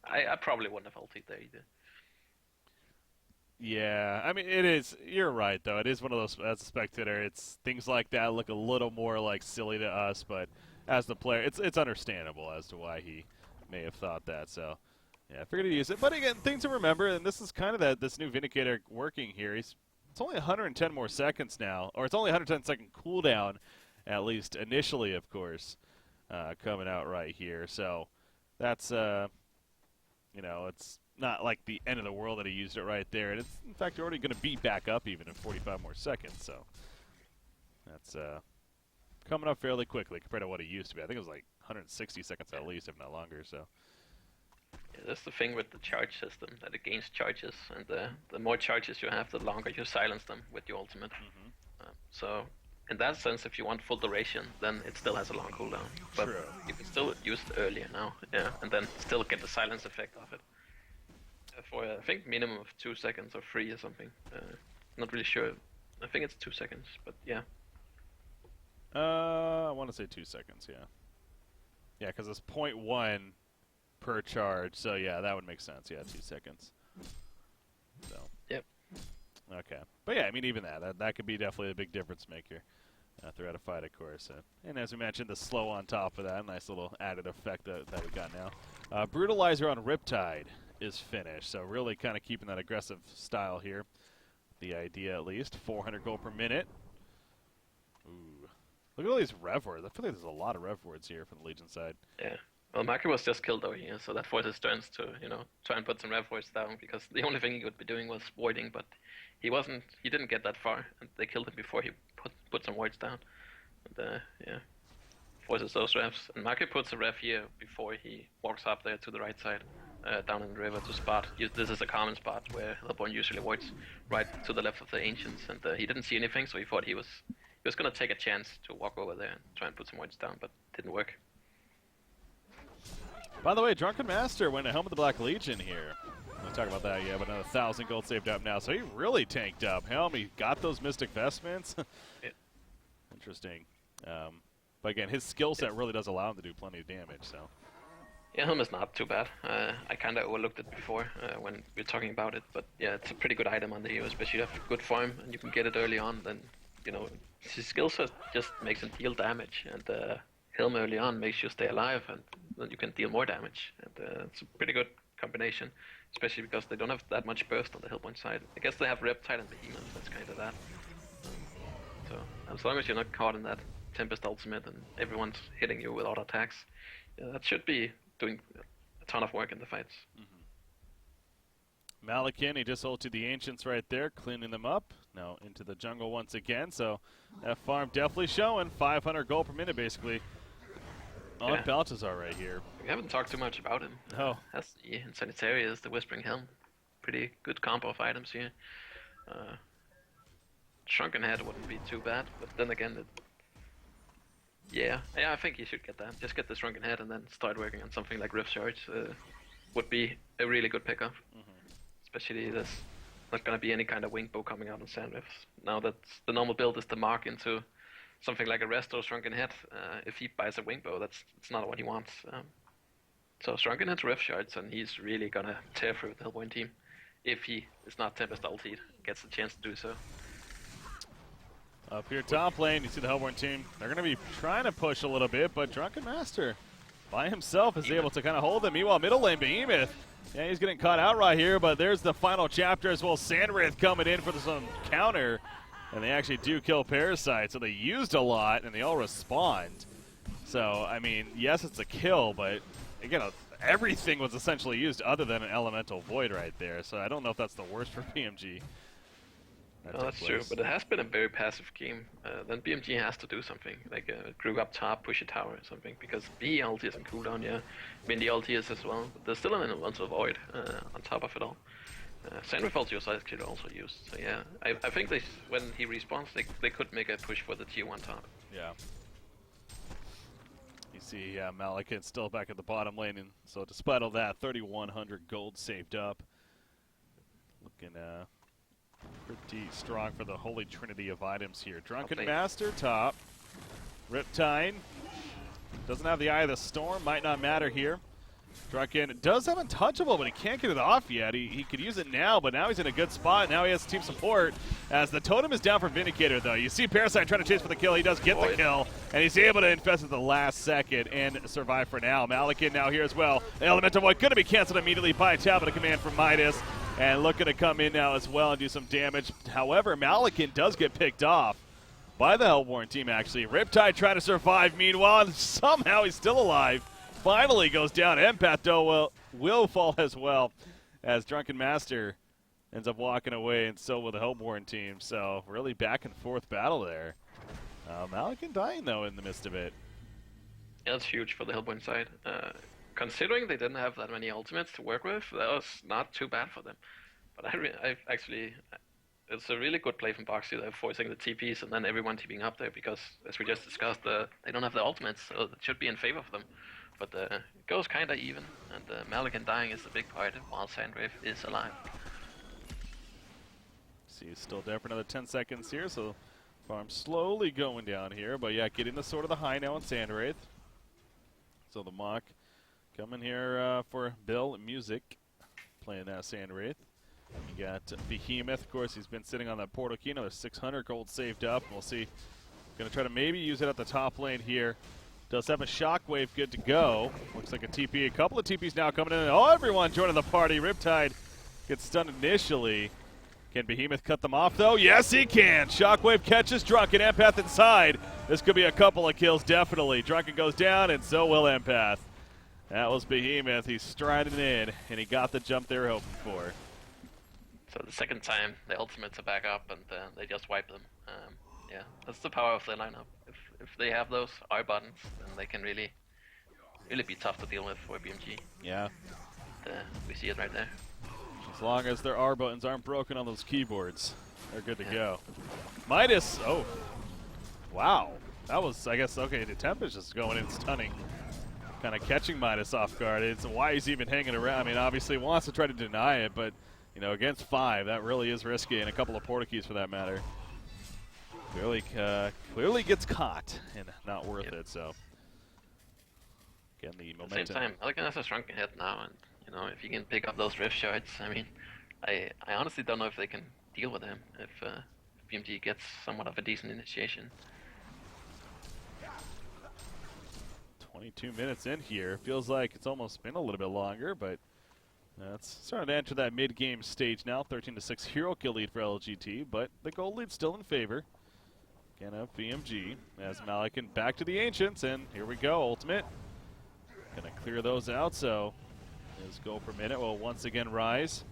I probably wouldn't have ulted there either. Yeah, I mean, it is. You're right, though. It is one of those, as a spectator, it's things like that look a little more like silly to us, but as the player, it's understandable as to why he may have thought that. So, yeah, I figured to use it. But again, thing to remember, and this is kind of this new Vindicator working here. It's only 110 more seconds now, or it's only 110 second cooldown, at least initially, of course, coming out right here. So that's it's not like the end of the world that he used it right there. And it's, in fact, you're already going to be back up even in 45 more seconds. So that's coming up fairly quickly compared to what he used to be. I think it was like 160 seconds at least, if not longer. So yeah, that's the thing with the charge system, that it gains charges. And the more charges you have, the longer you silence them with your ultimate. Mm-hmm. So in that sense, if you want full duration, then it still has a long cooldown. But True. You can still use it earlier now, yeah, and then still get the silence effect of it. For I think minimum of 2 seconds or 3 or something. Not really sure. I think it's 2 seconds, but yeah. I want to say 2 seconds, yeah. Yeah, because it's 0.1 per charge, so yeah, that would make sense. Yeah, 2 seconds. So. Yep. Okay. But yeah, I mean, even that could be definitely a big difference maker throughout a fight, of course. And as we mentioned, the slow on top of that, nice little added effect that we got now. Brutalizer on Riptide is finished, so really kind of keeping that aggressive style here. The idea, at least. 400 gold per minute. Ooh. Look at all these rev words. I feel like there's a lot of rev words here from the Legion side. Yeah. Well, Maki was just killed over here, so that forces Stearns to, try and put some rev wards down, because the only thing he could be doing was warding, but he didn't get that far, and they killed him before he put some wards down. And, yeah, forces those revs. And Maki puts a rev here before he walks up there to the right side, down in the river to spot. This is a common spot where Hellborn usually wards right to the left of the Ancients, and he didn't see anything, so he thought he was going to take a chance to walk over there and try and put some wards down, but it didn't work. By the way, Drunken Master went to Helm of the Black Legion here. We'll talk about that, yeah, but another 1,000 gold saved up now. So he really tanked up. Helm, he got those Mystic Vestments. Yeah. Interesting. But again, his skill set really does allow him to do plenty of damage, so. Yeah, Helm is not too bad. I kind of overlooked it before when we were talking about it, but yeah, it's a pretty good item on the hero, especially if you have good farm and you can get it early on, then, his skill set just makes him deal damage, and Helm early on makes you stay alive, and then you can deal more damage, and it's a pretty good combination, especially because they don't have that much burst on the Hellborn side. I guess they have Riptide and Behemoth, that's kind of that. So as long as you're not caught in that Tempest ultimate and everyone's hitting you with auto attacks, yeah, that should be doing a ton of work in the fights. Malakin, he just ulted the Ancients right there, cleaning them up. Now into the jungle once again, so that farm definitely showing 500 gold per minute basically on Baltazar right here. We haven't talked too much about him. No. SE and Sanitarius is the Whispering Helm. Pretty good combo of items here. Shrunken Head wouldn't be too bad, but then again, yeah, I think you should get that. Just get the Shrunken Head and then start working on something like Rift Charge. Would be a really good pickup. Especially there's not going to be any kind of wing bow coming out on Sandrifts. Now that the normal build is to mark into something like a Resto Shrunken Head. If he buys a wing bow, that's not what he wants. So Shrunken Head's Rift Shards, and he's really going to tear through the Hellborn team. If he is not Tempest ultied, gets the chance to do so. Up here top lane, you see the Hellborn team. They're going to be trying to push a little bit, but Drunken Master by himself is able to kind of hold them. Meanwhile, middle lane, Behemoth. Yeah, he's getting caught out right here, but there's the final chapter as well. Sandrith coming in for some counter, and they actually do kill Parasite, so they used a lot, and they all respond. So, I mean, yes, it's a kill, but again, everything was essentially used other than an Elemental Void right there, so I don't know if that's the worst for BMG. No, that's true, but it has been a very passive game. Then BMG has to do something, like group up top, push a tower or something, because B ulti is on cooldown, yeah. Vindy ulti is as well, but there's still an Elemental Void on top of it all. Sandwich ulti was actually also used, so yeah. I think when he respawns, they could make a push for the tier 1 top. Yeah. You see Malakin's still back at the bottom lane, and so despite all that, 3,100 gold saved up. Looking pretty strong for the holy trinity of items here. Drunken Master top. Riptide doesn't have the Eye of the Storm. Might not matter here. Drunken does have Untouchable, but he can't get it off yet. He could use it now, but now he's in a good spot. Now he has team support as the totem is down for Vindicator, though. You see Parasite trying to chase for the kill. He does get the kill, and he's able to infest at the last second and survive for now. Malakin now here as well. The Elemental Void going to be canceled immediately by a tap of a command from Midas, and looking to come in now as well and do some damage. However, Malakin does get picked off by the Hellborn team, actually. Riptide trying to survive meanwhile, and somehow he's still alive. Finally goes down. Empath, though, will fall as well as Drunken Master ends up walking away, and so will the Hellborn team. So really back and forth battle there. Malakin dying, though, in the midst of it. Yeah, that's huge for the Hellborn side. Considering they didn't have that many ultimates to work with, that was not too bad for them. But I actually, it's a really good play from Boxy. They're forcing the TPs and then everyone TPing up there because, as we just discussed, they don't have the ultimates, so it should be in favor of them. But it goes kind of even, and Malakin dying is the big part while Sandwave is alive. See, he's still there for another 10 seconds here, so farm slowly going down here. But yeah, getting the sword of the high now on Sandwraith. So the mock coming here for Bill Music, playing that Sandwraith. You got Behemoth, of course, he's been sitting on that portal key, another 600 gold saved up. We'll see. Gonna try to maybe use it at the top lane here. Does have a shockwave good to go. Looks like a TP. A couple of TPs now coming in. Oh, everyone joining the party. Riptide gets stunned initially. Can Behemoth cut them off, though? Yes, he can. Shockwave catches Drunken. Empath inside. This could be a couple of kills, definitely. Drunken goes down, and so will Empath. That was Behemoth. He's striding in, and he got the jump they were hoping for. So the second time, the ultimates are back up, and they just wipe them. Yeah, that's the power of the lineup. If they have those R buttons, then they can really be tough to deal with for BMG. Yeah. We see it right there. As long as their R buttons aren't broken on those keyboards, they're good to go. Midas, oh. Wow. That was, I guess, okay, the temp is just going in stunning. Kind of catching Midas off guard. It's why he's even hanging around. I mean, obviously wants to try to deny it, but, you know, against 5, that really is risky, and a couple of porta keys for that matter. Clearly gets caught and not worth it, so. Again, the momentum. At the same time, Malikan has a shrunken head now, and, you know, if he can pick up those rift shards, I mean, I honestly don't know if they can deal with him if BMG gets somewhat of a decent initiation. 22 minutes in here. Feels like it's almost been a little bit longer, but it's starting to enter that mid-game stage now. 13-6 hero kill lead for LGT, but the gold lead's still in favor. Again, of BMG as Malikan back to the Ancients, and here we go, ultimate. Gonna clear those out, so his goal per minute will once again rise.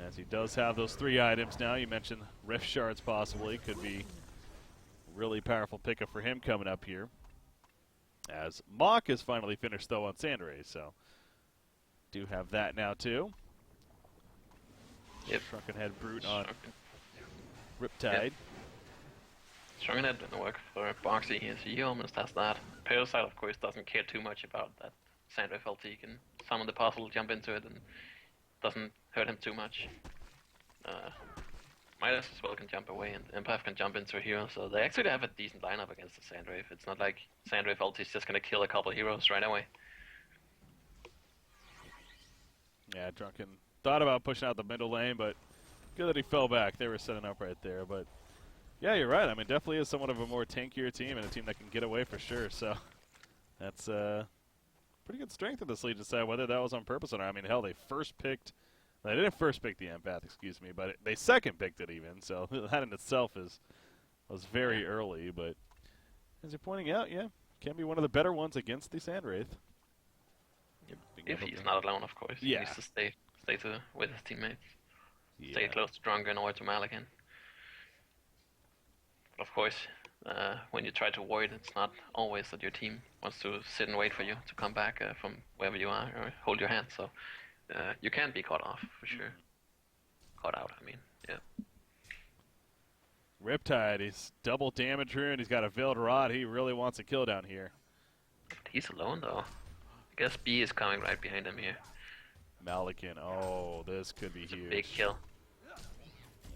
As he does have those 3 items now. You mentioned Rift Shards possibly. Could be a really powerful pickup for him coming up here. As Mach is finally finished, though, on Sandray, so do have that now, too. Yep. Shrunken Head Brute on Riptide. Yep. Shrunken Head didn't work for Boxy here, so he almost has that. Parasite, of course, doesn't care too much about that Sandray LT. He can summon the puzzle, jump into it, and doesn't hurt him too much. Midas as well can jump away, and Empath can jump into a hero, so they actually have a decent lineup against the Sandray. It's not like Sandray LT is just gonna kill a couple heroes right away. Yeah, Drunken thought about pushing out the middle lane, but good that he fell back. They were setting up right there, but yeah, you're right. I mean, definitely is somewhat of a more tankier team and a team that can get away for sure, so that's pretty good strength of this lead to decide whether that was on purpose or not. I mean, hell, they didn't first pick the Empath, excuse me, but they second picked it even, so that in itself was very early, but as you're pointing out, yeah, can be one of the better ones against the Sandwraith. If he's not alone, of course. Yeah. He needs to stay with his teammates. Yeah. Stay close to Drunker in order to Malikan. But of course, when you try to avoid, it's not always that your team wants to sit and wait for you to come back from wherever you are or hold your hand, so you can be caught off, for sure. Caught out, I mean, yeah. Riptide, he's double damage rune, he's got a Veiled Rod, he really wants a kill down here. But he's alone, though. I guess B is coming right behind him here. Malikan, oh, this could be huge. Big kill.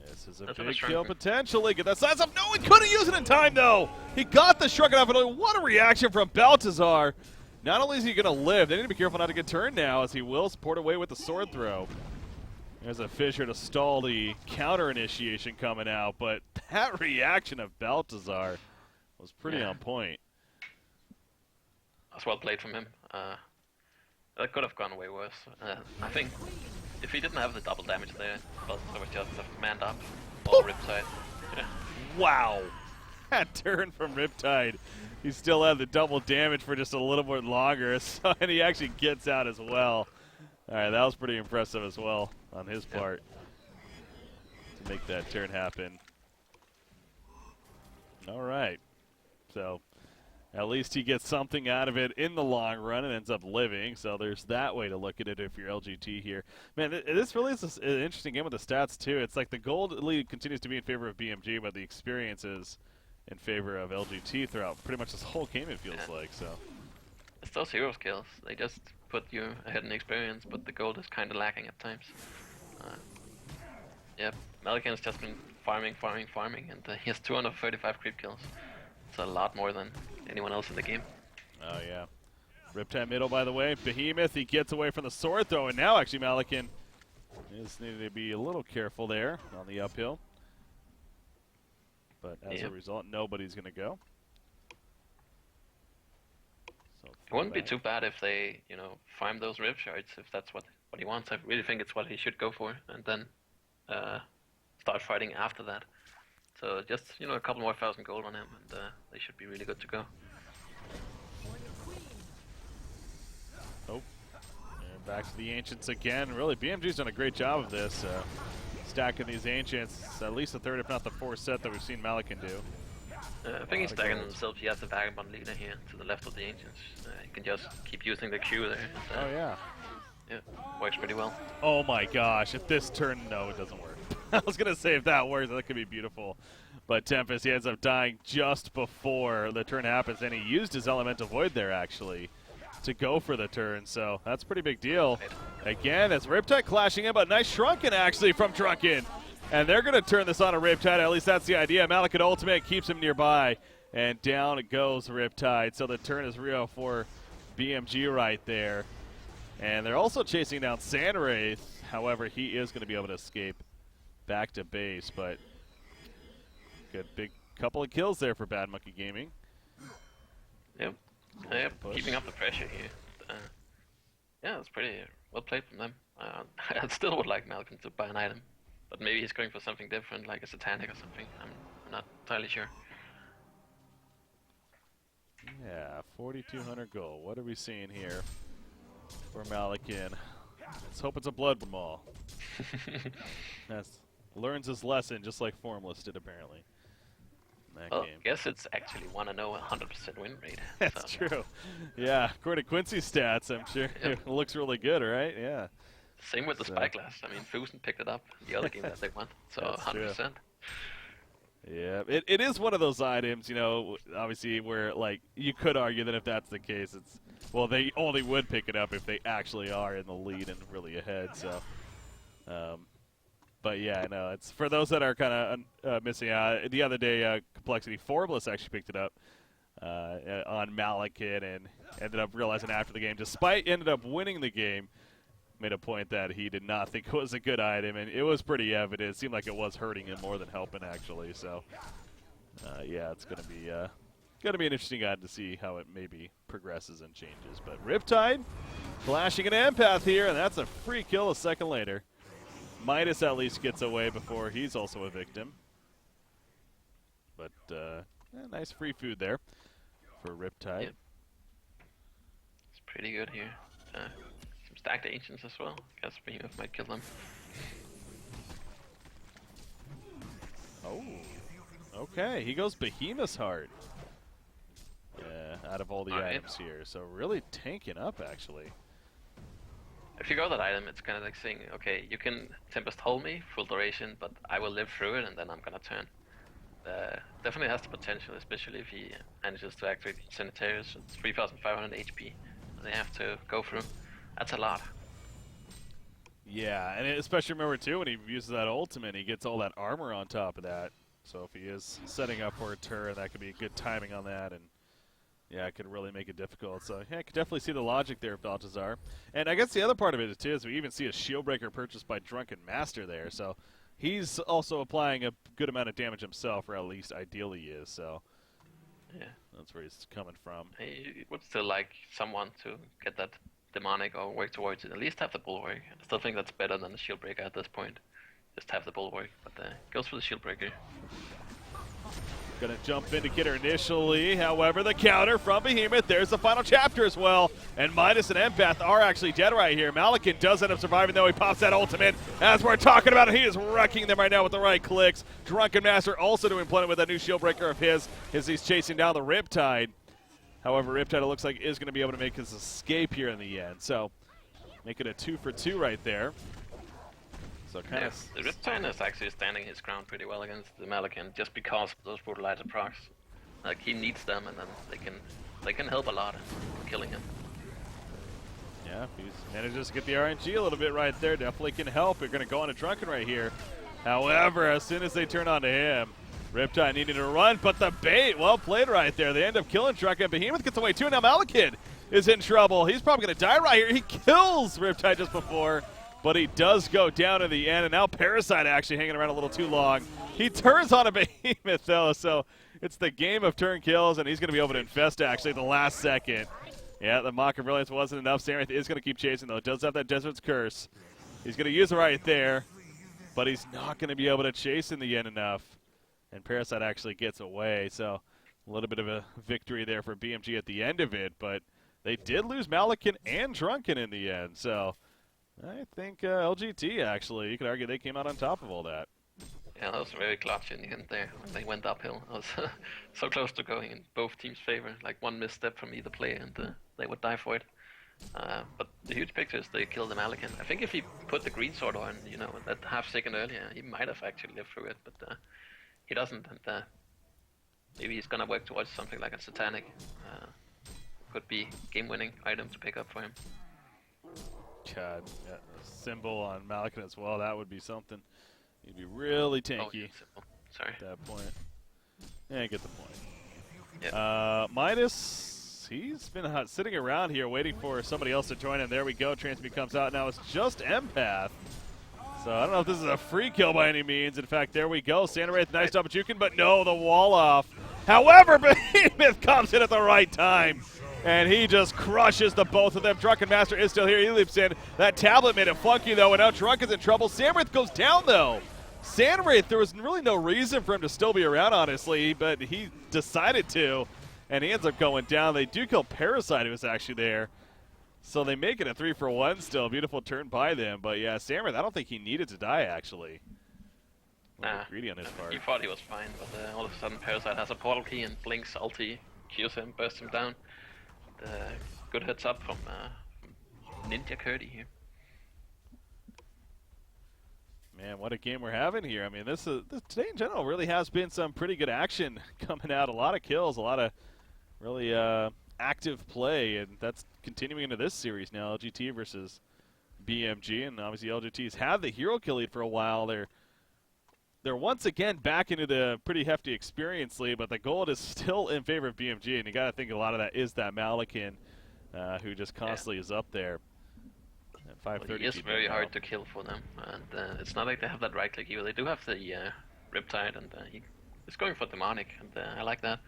This is a That's big a kill Shrunken. potentially. Get that size up. No, he couldn't use it in time, though. He got the Shrunken off, and what a reaction from Baltazar. Not only is he going to live, they need to be careful not to get turned now, as he will support away with the sword throw. There's a Fissure to stall the counter initiation coming out, but that reaction of Baltazar was pretty on point. That's well played from him. That could have gone way worse. I think if he didn't have the double damage there, Baltazar would just have manned up all Riptide. Yeah. Wow. That turn from Riptide. He still had the double damage for just a little bit longer, so, and he actually gets out as well. All right, that was pretty impressive as well on his part to make that turn happen. All right. So at least he gets something out of it in the long run and ends up living. So there's that way to look at it if you're LGT here. Man, this really is an interesting game with the stats, too. It's like the gold lead continues to be in favor of BMG, but the experience is in favor of LGT throughout pretty much this whole game, it feels like. So It's those hero skills. They just put you ahead in experience, but the gold is kind of lacking at times. Yep, Malikan's just been farming, and he has 235 creep kills. It's a lot more than anyone else in the game. Oh, yeah. Riptide middle, by the way. Behemoth, he gets away from the sword throw, and now actually Malikan is needed to be a little careful there on the uphill. But as a result, nobody's going to go. So it wouldn't be too bad if they, farm those rift shards, if that's what he wants. I really think it's what he should go for, and then start fighting after that. So just, a couple more 1,000 gold on him, and they should be really good to go. Oh, Back to the Ancients again. Really, BMG's done a great job of this. Stacking these Ancients, at least the third, if not the fourth set that we've seen Malikan do. I think he's stacking himself. He has the Vagabond leader here to the left of the Ancients. He can just keep using the Q there. Oh, yeah. Yeah, works pretty well. Oh, my gosh. If this turn, no, it doesn't work. I was going to say if that works, that could be beautiful. But Tempest, he ends up dying just before the turn happens, and he used his Elemental Void there, actually, to go for the turn. So that's a pretty big deal. Again, it's Riptide clashing in, but nice Shrunken, actually, from Drunken. And they're going to turn this on a Riptide. At least that's the idea. Malikan ultimate keeps him nearby. And down it goes Riptide. So the turn is real for BMG right there. And they're also chasing down Sandwraith. However, he is going to be able to escape back to base. But good big couple of kills there for Bad Monkey Gaming. Yep. Yep. Keeping up the pressure here. Yeah, it's pretty well played from them. I still would like Malcolm to buy an item. But maybe he's going for something different, like a Satanic or something. I'm not entirely sure. Yeah, 4,200 gold. What are we seeing here for Malikan? Let's hope it's a Blood Maul. Learns his lesson, just like Formless did, apparently. In that game. I guess it's actually 1-0, 100% win rate. That's true. Yeah, according to Quincy's stats, I'm sure it looks really good, right? Yeah. Same with the Spyglass. I mean, Fusen picked it up in the other game that they won, so 100%. True. Yeah, it is one of those items, you know, obviously where, like, you could argue that if that's the case, it's, well, they only would pick it up if they actually are in the lead and really ahead, so. But yeah, I know, it's for those that are kind of missing out. The other day, Complexity Formless actually picked it up on Malikan and ended up realizing after the game, despite ended up winning the game, made a point that he did not think it was a good item, and it was pretty evident. It seemed like it was hurting him more than helping, actually. So, yeah, it's gonna be an interesting item to see how it maybe progresses and changes. But Riptide flashing an empath here, and that's a free kill a second later. Midas at least gets away before he's also a victim. But nice free food there for Riptide. Yep. It's pretty good here. Some stacked Ancients as well. Guess Behemoth might kill them. Oh, okay. He goes Behemoth's Heart. Yeah, out of all the items here. So really tanking up, actually. If you go that item, it's kind of like saying, okay, you can Tempest hold me full duration, but I will live through it, and then I'm gonna turn. Definitely has the potential, especially if he manages to activate Sanitarius. It's 3,500 HP they have to go through. That's a lot. Yeah, and especially remember too when he uses that ultimate, he gets all that armor on top of that. So if he is setting up for a turn, that could be good timing on that, and yeah, it could really make it difficult. So yeah, I could definitely see the logic there of Baltazar. And I guess the other part of it too is we even see a shield breaker purchased by Drunken Master there. So he's also applying a good amount of damage himself, or at least ideally is. So yeah, that's where he's coming from. He would still like someone to get that demonic or work towards it. At least have the bulwark. I still think that's better than the shield breaker at this point. Just have the bulwark, but goes for the shield breaker. Gonna jump Vindicator initially, however, the counter from Behemoth. There's the final chapter as well. And Midas and Empath are actually dead right here. Malikan does end up surviving, though. He pops that ultimate. As we're talking about it, he is wrecking them right now with the right clicks. Drunken Master also doing plenty with that new shield breaker of his as he's chasing down the Riptide. However, Riptide, it looks like, is going to be able to make his escape here in the end. So, make it a 2-for-2 right there. So kind of the Riptide is actually standing his ground pretty well against the Malikan just because of those brutalizer procs. Like, he needs them, and then they can help a lot in killing him. Yeah, if he manages to get the RNG a little bit right there, definitely can help. We're going to go on a Drunken right here. However, as soon as they turn on to him, Riptide needing to run, but the bait, well played right there. They end up killing Drunken. Behemoth gets away too, and now Malikan is in trouble. He's probably going to die right here. He kills Riptide just before, but he does go down in the end, and now Parasite actually hanging around a little too long. He turns on a Behemoth, though, so it's the game of turn kills, and he's going to be able to infest, actually, at the last second. Yeah, the Mock of Brilliance wasn't enough. Sandwraith is going to keep chasing, though. Does have that Desert's Curse. He's going to use it right there, but he's not going to be able to chase in the end enough. And Parasite actually gets away, so a little bit of a victory there for BMG at the end of it, but they did lose Malakin and Drunken in the end. So I think LGT, actually, you could argue they came out on top of all that. Yeah, that was very clutch in the end there when they went uphill. I was so close to going in both teams' favor. Like one misstep from either player and they would die for it. But the huge picture is they killed the Malakin. I think if he put the green sword on, you know, that half second earlier, he might have actually lived through it, but he doesn't. And maybe he's gonna work towards something like a Satanic. Could be game-winning item to pick up for him. God, yeah, a symbol on Malakin as well, that would be something. He'd be really tanky Sorry. at that point. Yeah, I get the point. Yep. Midas, he's been sitting around here waiting for somebody else to join him. There we go, Transmute comes out. Now it's just Empath. So I don't know if this is a free kill by any means. In fact, there we go. Sandwraith, nice double juking, but no, the wall off. However, Behemoth comes in at the right time. And he just crushes the both of them. Drunken Master is still here. He leaps in. That tablet made it funky, though, and now Drunken's in trouble. Sandwraith goes down, though. Sandwraith, there was really no reason for him to still be around, honestly, but he decided to, and he ends up going down. They do kill Parasite, who was actually there. So they make it a 3-for-1 still. Beautiful turn by them. But, yeah, Sandwraith, I don't think he needed to die, actually. Nah, greedy on his part. He thought he was fine, but all of a sudden Parasite has a portal key and blinks ulti, kills him, bursts him down. Good heads up from Ninja Curdy here. Man, what a game we're having here. I mean, this today in general really has been some pretty good action coming out. A lot of kills, a lot of really active play, and that's continuing into this series now. LGT versus BMG, and obviously LGT's had the hero kill lead for a while. They're once again back into the pretty hefty experience lead, but the gold is still in favor of BMG, and you got to think a lot of that is that Malakin, who just constantly is up there. At 530. Well, he is very hard to kill for them, and it's not like they have that right click either. They do have the Riptide, and he's going for Demonic, and I like that.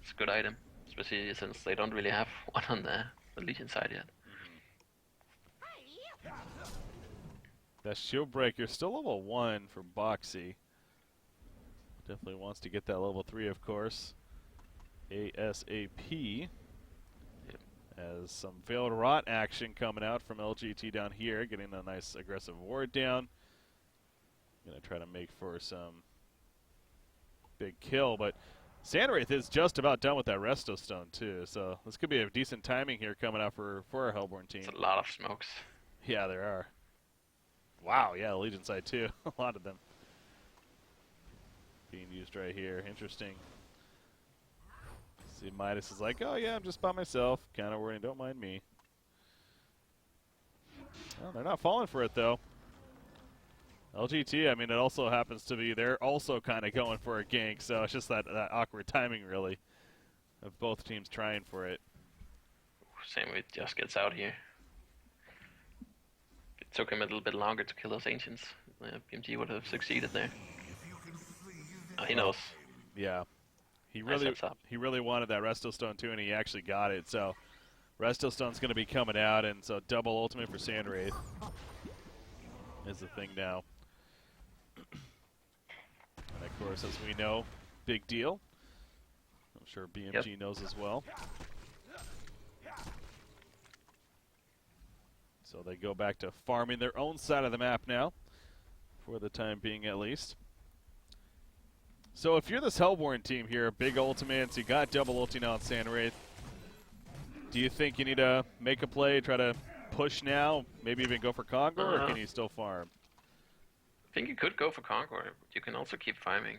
It's a good item, especially since they don't really have one on the Legion side yet. That shield breaker still level 1 for Boxy. Definitely wants to get that level 3, of course. ASAP. Yep. As some Veiled Rot action coming out from LGT down here, getting a nice aggressive ward down. Gonna try to make for some big kill, but Sandwraith is just about done with that Resto Stone too, so this could be a decent timing here coming out for our Hellborn team. It's a lot of smokes. Yeah, there are. Wow, yeah, Legion side too. A lot of them being used right here. Interesting. See, Midas is like, oh yeah, I'm just by myself. Kind of worrying, don't mind me. Well, they're not falling for it though. LGT, I mean, it also happens to be, they're also kind of going for a gank, so it's just that awkward timing, really, of both teams trying for it. Sandwraith just gets out here. It took him a little bit longer to kill those Ancients. BMG would have succeeded there. Oh, he knows. Yeah. He really wanted that Resto Stone too, and he actually got it. So Resto Stone's going to be coming out, and so double ultimate for Sandwraith is the thing now. And of course, as we know, big deal. I'm sure BMG knows as well. So they go back to farming their own side of the map now, for the time being at least. So if you're this Hellborn team here, big ultimates, you got double ulti now on Sandwraith, do you think you need to make a play, try to push now, maybe even go for Conqueror, or can you still farm? I think you could go for Conqueror. You can also keep farming.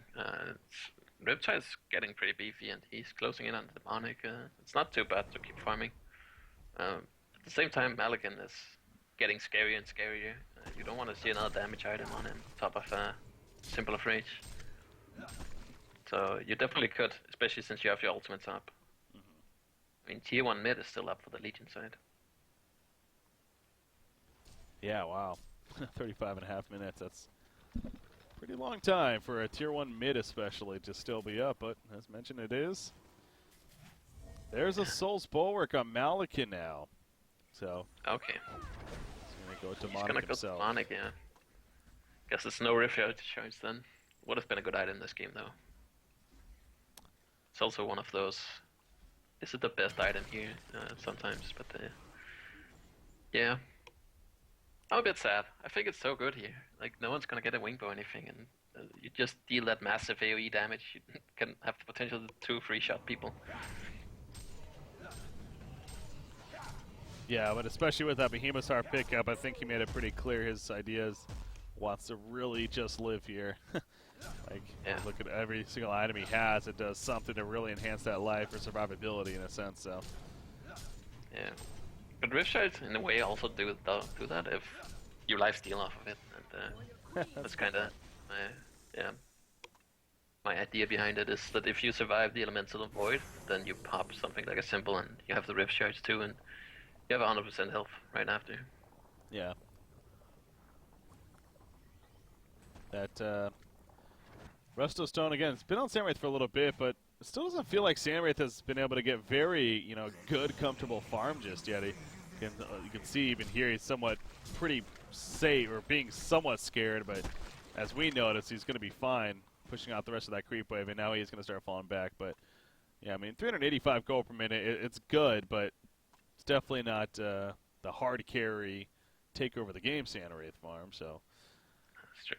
Riptide's getting pretty beefy, and he's closing in on the Demonic. It's not too bad to keep farming. At the same time, Malakin is getting scarier and scarier. You don't want to see another damage item on him, top of Symbol of Rage. So you definitely could, especially since you have your ultimates up. I mean, tier 1 mid is still up for the Legion side. Yeah, wow. 35.5 minutes, that's a pretty long time for a tier 1 mid especially to still be up, but as mentioned it is. There's a Soul's Bulwark on Malakin now. So okay. He's going to go He's gonna go Demonic, yeah. Guess there's no Riftard choice then. Would have been a good item in this game though. It's also one of those is it the best item here sometimes, but yeah. I'm a bit sad. I think it's so good here. Like, no one's gonna get a wingbow or anything, and you just deal that massive AoE damage. You can have the potential to 3-shot people. Yeah, but especially with that Behemoth Heart pickup, I think he made it pretty clear his ideas. Wants to really just live here. Like, look at every single item he has. It does something to really enhance that life or survivability in a sense. So. Yeah. But Riptide, in a way, also do that if you lifesteal off of it. And that's kind of, yeah. My idea behind it is that if you survive the Elemental Void, then you pop something like a symbol, and you have the Riptide too, and you have 100% health right after. Yeah. That Resto Stone again. It's been on Samwraith for a little bit, but it still doesn't feel like Samwraith has been able to get very, good, comfortable farm just yet. You can see even here he's somewhat pretty safe, or being somewhat scared, but as we notice, he's going to be fine pushing out the rest of that creep wave, and now he's going to start falling back. But, yeah, I mean, 385 gold per minute, it's good, but it's definitely not the hard carry take over the game Samwraith farm, so. That's true.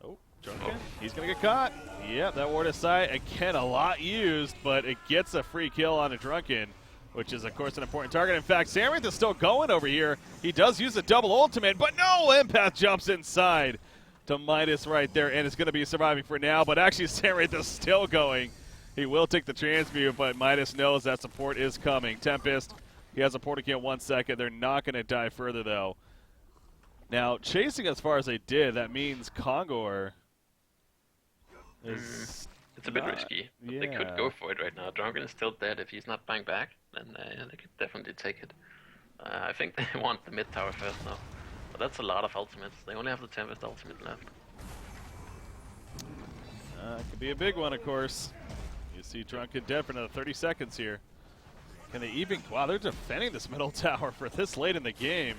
Oh, Drunken. He's going to get caught. Yep, that ward of sight, again, a lot used, but it gets a free kill on a Drunken, which is, of course, an important target. In fact, Samwraith is still going over here. He does use a double ultimate, but no! Empath jumps inside to Midas right there, and it's going to be surviving for now, but actually Samwraith is still going. He will take the transmute, but Midas knows that support is coming. Tempest, he has a portal in 1 second. They're not going to die further, though. Now, chasing as far as they did, that means Kongor is it's a bit risky, but they could go for it right now. Drunken is still dead. If he's not buying back, then they could definitely take it. I think they want the mid tower first now. But that's a lot of ultimates. They only have the Tempest ultimate left. Could be a big one, of course. You see Drunken dead for another 30 seconds here. Can they even... Wow, they're defending this middle tower for this late in the game.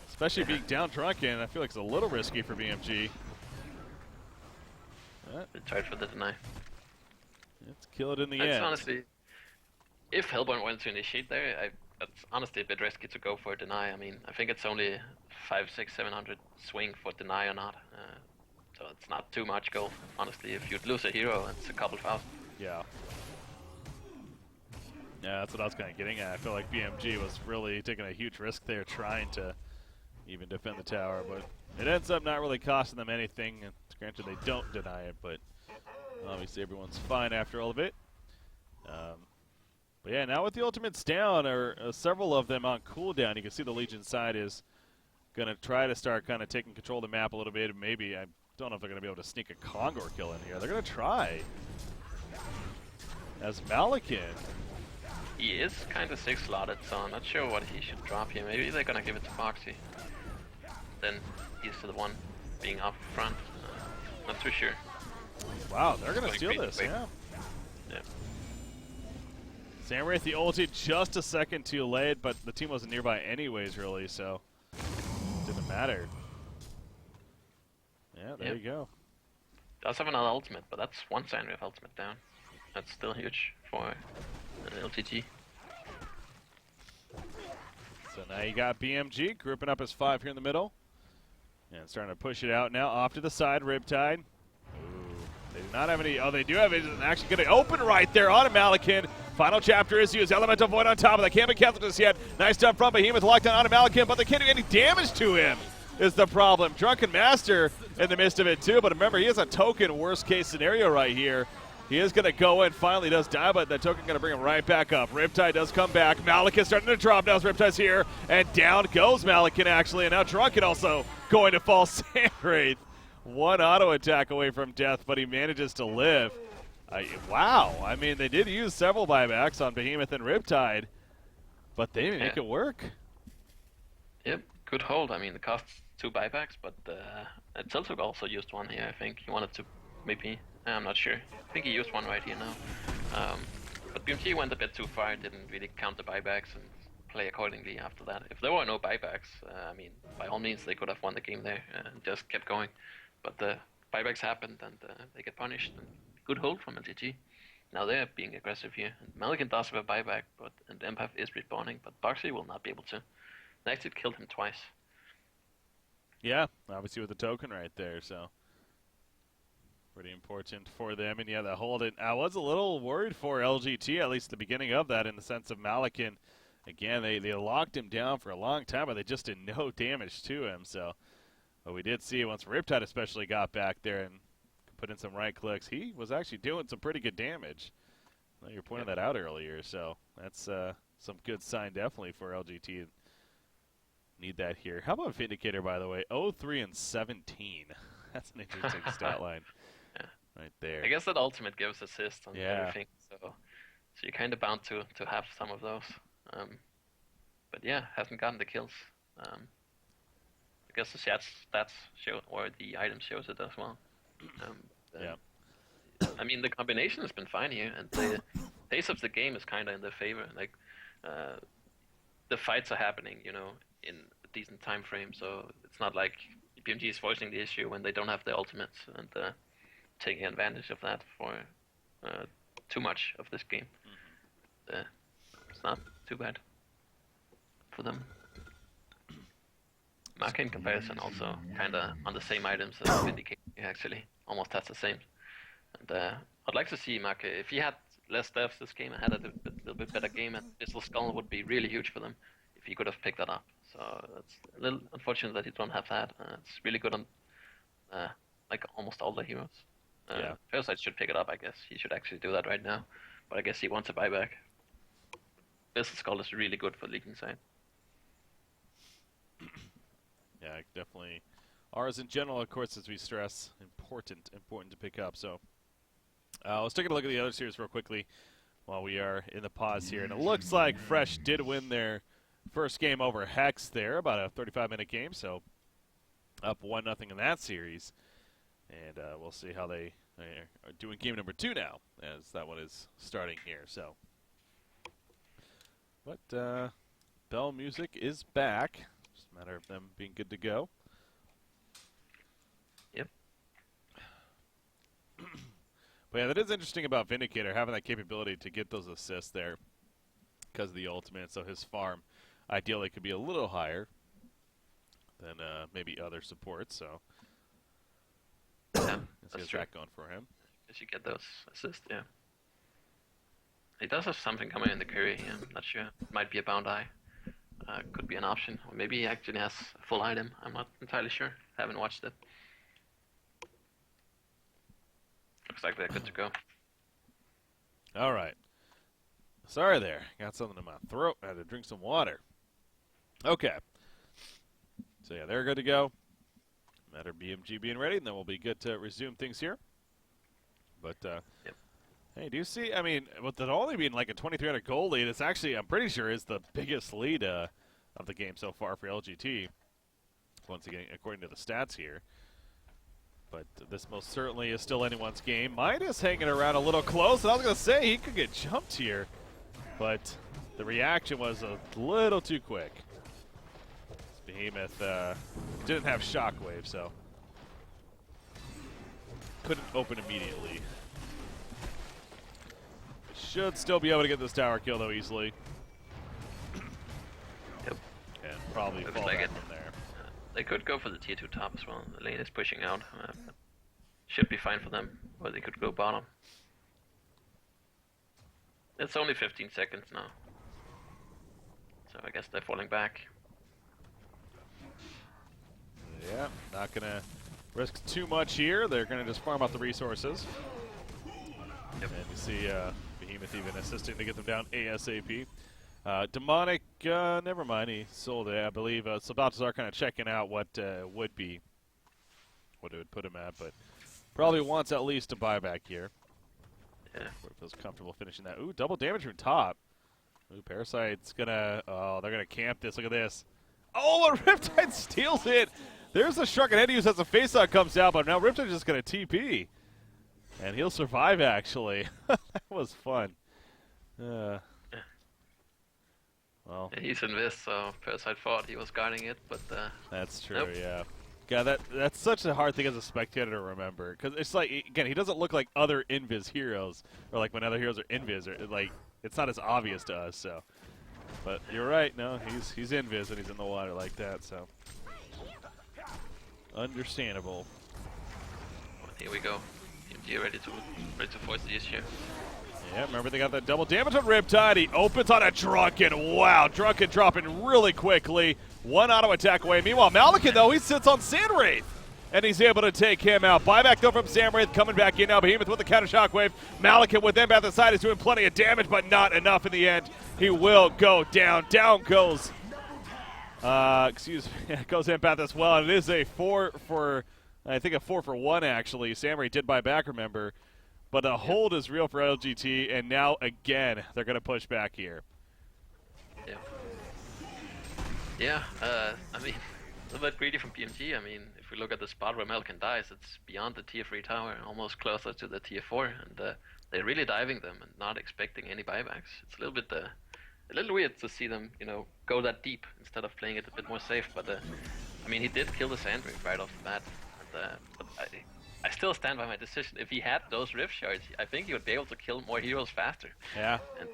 Especially being down Drunken, I feel like it's a little risky for BMG. They tried for the deny. Let's kill it in the It's end. honestly, if Hellborn wanted to initiate there, it's honestly a bit risky to go for a deny. I mean, I think it's only 500, 600, 700 swing for deny or not. So it's not too much gold. Honestly, if you'd lose a hero, it's a couple thousand. Yeah. Yeah, that's what I was kind of getting at. I feel like BMG was really taking a huge risk there trying to even defend the tower, but it ends up not really costing them anything. And granted, they don't deny it, but obviously everyone's fine after all of it. But yeah, now with the ultimates down, or several of them on cooldown, you can see the Legion side is going to try to start kind of taking control of the map a little bit. Maybe, I don't know if they're going to be able to sneak a Kongor kill in here. They're going to try. As Malakin. He is kind of 6-slotted, so I'm not sure what he should drop here. Maybe they're going to give it to Foxy. Then he's the one being up front. Not too sure. Wow, they're going to steal this, yeah. Samwraith, the ulti just a second too late, but the team wasn't nearby anyways, really, so didn't matter. Yeah, there you go. Does have another ultimate, but that's one Samwraith ultimate down. That's still huge for an LGT. So now you got BMG grouping up as 5 here in the middle. And starting to push it out now. Off to the side, Riptide. Ooh, they do not have any. Oh, they do have it. It's actually going to open right there on a Malakin. Final chapter is used. Elemental Void on top of that. Can't be cancelled just yet. Nice stuff from Behemoth. Lockdown on a Malakin, but they can't do any damage to him. Is the problem. Drunken Master in the midst of it too, but remember, he has a token worst case scenario right here. He is going to go in, finally does die, but that token going to bring him right back up. Riptide does come back. Malakin starting to drop now as Riptide's here, and down goes Malakin actually, and now Drunken also going to fall. Samwraith, one auto attack away from death, but he manages to live. Wow, I mean, they did use several buybacks on Behemoth and Riptide, but they didn't make it work. Yep, good hold. I mean, it costs 2 buybacks, but Celtic also used one here, I think. He wanted to maybe... I'm not sure. I think he used one right here now. But BMG went a bit too far, didn't really count the buybacks and play accordingly after that. If there were no buybacks, I mean, by all means they could have won the game there and just kept going. But the buybacks happened and they get punished. And good hold from LGT. Now they're being aggressive here. Malikan does have a buyback, and Empath is respawning, but Boxy will not be able to. They actually killed him twice. Yeah, obviously with the token right there, so pretty important for them. And yeah, the hold it. I was a little worried for LGT, at least the beginning of that, in the sense of Malikan. Again, they locked him down for a long time, but they just did no damage to him. So, but we did see once Riptide especially got back there and put in some right clicks, he was actually doing some pretty good damage. Well, you were pointing that out earlier, so that's some good sign definitely for LGT. Need that here. How about Vindicator, by the way? 0-3 and 17. That's an interesting stat line right there. I guess that ultimate gives assist on everything, so you're kind of bound to have some of those. But yeah, hasn't gotten the kills. I guess the stats show, or the item shows it as well. I mean, the combination has been fine here, and the pace of the game is kind of in their favor. Like, the fights are happening, you know, in a decent time frame, so it's not like BMG is forcing the issue when they don't have the ultimates and taking advantage of that for too much of this game. It's not too bad for them. Market in comparison also kind of on the same items as Vindicator, actually. Almost has the same. And I'd like to see Market, if he had less deaths this game and had a little bit better game, and Digital Skull would be really huge for them if he could have picked that up. So it's a little unfortunate that he don't have that. It's really good on like almost all the heroes. Parasite should pick it up, I guess. He should actually do that right now. But I guess he wants a buyback. Digital Skull is really good for leaking side. Yeah, definitely. Ours in general, of course, as we stress, important to pick up. So let's take a look at the other series real quickly while we are in the pause here. And it looks like Fresh did win their first game over Hex there, about a 35-minute game. So up 1-0 in that series. And we'll see how they are doing game number 2 now, as that one is starting here. So, but Bell Music is back. Just a matter of them being good to go. Yep. But yeah, that is interesting about Vindicator, having that capability to get those assists there because of the ultimate. So his farm ideally could be a little higher than maybe other supports. So yeah, that's true. Going for him. As you get those assists, yeah. He does have something coming in the curry. I'm not sure. Might be a bound eye. Could be an option. Or maybe he actually has a full item. I'm not entirely sure. Haven't watched it. Looks like they're good to go. All right. Sorry there. Got something in my throat. I had to drink some water. Okay. So, yeah, they're good to go. Matter of BMG being ready, and then we'll be good to resume things here. But, hey, do you see, I mean, with it only being like a 2300 goal lead, it's actually, I'm pretty sure, is the biggest lead of the game so far for LGT. Once again, according to the stats here. But this most certainly is still anyone's game. Midas hanging around a little close, and I was going to say he could get jumped here. But the reaction was a little too quick. Behemoth didn't have shockwave, so couldn't open immediately. Should still be able to get this tower kill, though, easily. Yep. And probably fall back from there. They could go for the tier 2 top as well. The lane is pushing out. Should be fine for them. Or they could go bottom. It's only 15 seconds now. So I guess they're falling back. Yeah, not going to risk too much here. They're going to just farm out the resources. Yep. And you see Behemoth even assisting to get them down ASAP. Demonic, never mind, he sold it, I believe. So Baltazar kind of checking out what would be, what it would put him at, but probably wants at least a buyback here. Yeah. Where it feels comfortable finishing that. Ooh, double damage from top. Ooh, Parasite's gonna, oh, they're gonna camp this. Look at this. Oh, and Riptide steals it. There's a Shrunken Head use as the face-out comes out, but now Riptide's just gonna TP. And he'll survive, actually. That was fun. Well, yeah, he's in this, so Parasite thought he was guarding it, but that's true. nope. Yeah. God, that's such a hard thing as a spectator to remember, because it's like, again, he doesn't look like other Invis heroes, or like when other heroes are Invis, or like it's not as obvious to us. So, but you're right. No, he's Invis and he's in the water like that. So, understandable. Here we go. BMG ready to force the issue. Yeah, remember they got that double damage on Riptide. He opens on a Drunken. Wow, Drunken dropping really quickly. One auto attack away. Meanwhile, Malikan, though, he sits on Sandwraith. And he's able to take him out. Buyback, though, from Sandwraith coming back in now. Behemoth with the counter shockwave. Malikan with them at the side is doing plenty of damage, but not enough in the end. He will go down. Down goes, goes Empath as well. And it is a 4 for, I think a 4 for 1, actually. Sandwraith did buy back, remember. But the hold is real for LGT, and now, again, they're going to push back here. Yeah. Yeah, I mean, a little bit greedy from BMG. I mean, if we look at the spot where Malikan dies, it's beyond the tier 3 tower, almost closer to the tier 4, and they're really diving them and not expecting any buybacks. It's a little weird to see them, go that deep instead of playing it a bit more safe, but I mean, he did kill the Sandwraith right off the bat, and, but I still stand by my decision. If he had those rift shards, I think he would be able to kill more heroes faster. Yeah. And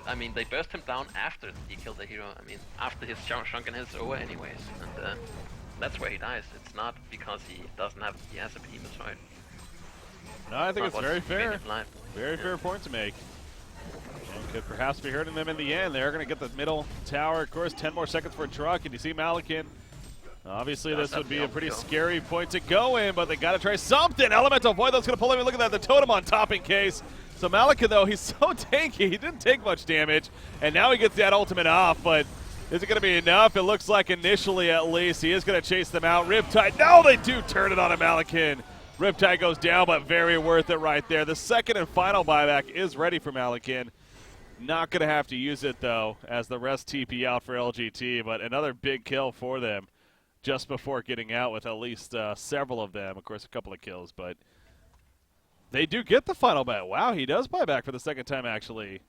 I mean, they burst him down after he killed the hero. I mean, after his shrunken is over anyways. And that's where he dies. It's not because he has a behemoth sword. No, I think it's very fair. Very yeah. fair point to make. And could perhaps be hurting them in the end. They're going to get the middle tower. Of course, 10 more seconds for a truck. And you see Malikan. Obviously, this would be a pretty scary point to go in, but they got to try something. Elemental Void, that's going to pull him in. Look at that, the totem on top in case. So Malikan, though, he's so tanky. He didn't take much damage, and now he gets that ultimate off, but is it going to be enough? It looks like initially, at least, he is going to chase them out. Riptide, no, they do turn it on a Malikan. Riptide goes down, but very worth it right there. The second and final buyback is ready for Malikan. Not going to have to use it, though, as the rest TP out for LGT, but another big kill for them just before getting out with at least several of them. Of course, a couple of kills, but they do get the final bet. Wow, he does buy back for the second time, actually.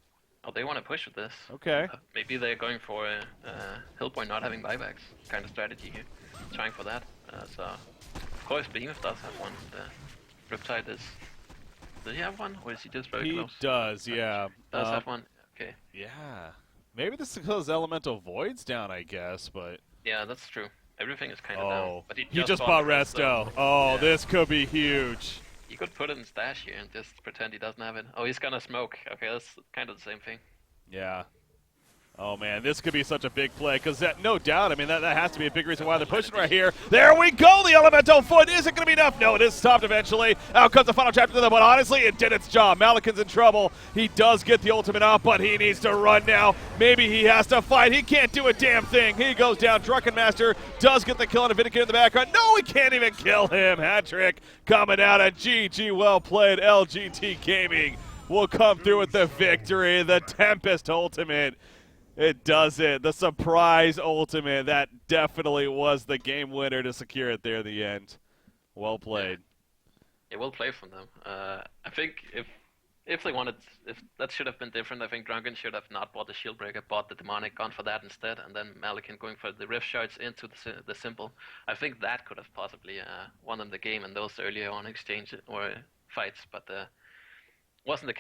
Oh, they want to push with this. Okay. Maybe they're going for Hillpoint not having buybacks kind of strategy here. Trying for that. So, of course, Behemoth does have one. Riptide is... Does he have one? Or is he just very close? He does, yeah. Does have one? Okay. Yeah. Maybe this is because Elemental Void's down, I guess, but... Yeah, that's true. Everything is kind of down. But he just bought Resto. Oh, yeah. This could be huge. You could put it in stash here and just pretend he doesn't have it. Oh, he's gonna smoke. Okay, that's kind of the same thing. Yeah. Oh, man, this could be such a big play, because no doubt, I mean, that has to be a big reason why they're pushing right here. There we go, the Elemental Foot. Is it going to be enough? No, it is stopped eventually. Out comes the final chapter to them, but honestly, it did its job. Malikan's in trouble. He does get the ultimate off, but he needs to run now. Maybe he has to fight. He can't do a damn thing. He goes down. Drunken Master does get the kill on a Vindicator in the background. No, he can't even kill him. Hat trick coming out of GG. Well played, LGT Gaming will come through with the victory. The Tempest ultimate. It does it. The surprise ultimate. That definitely was the game winner to secure it there in the end. Well played. Yeah, well played from them. I think if they wanted, if that should have been different, I think Drunken should have not bought the shield breaker, bought the demonic, gone for that instead, and then Malikan going for the rift shards into the symbol. I think that could have possibly won them the game in those earlier on exchange or fights, but wasn't the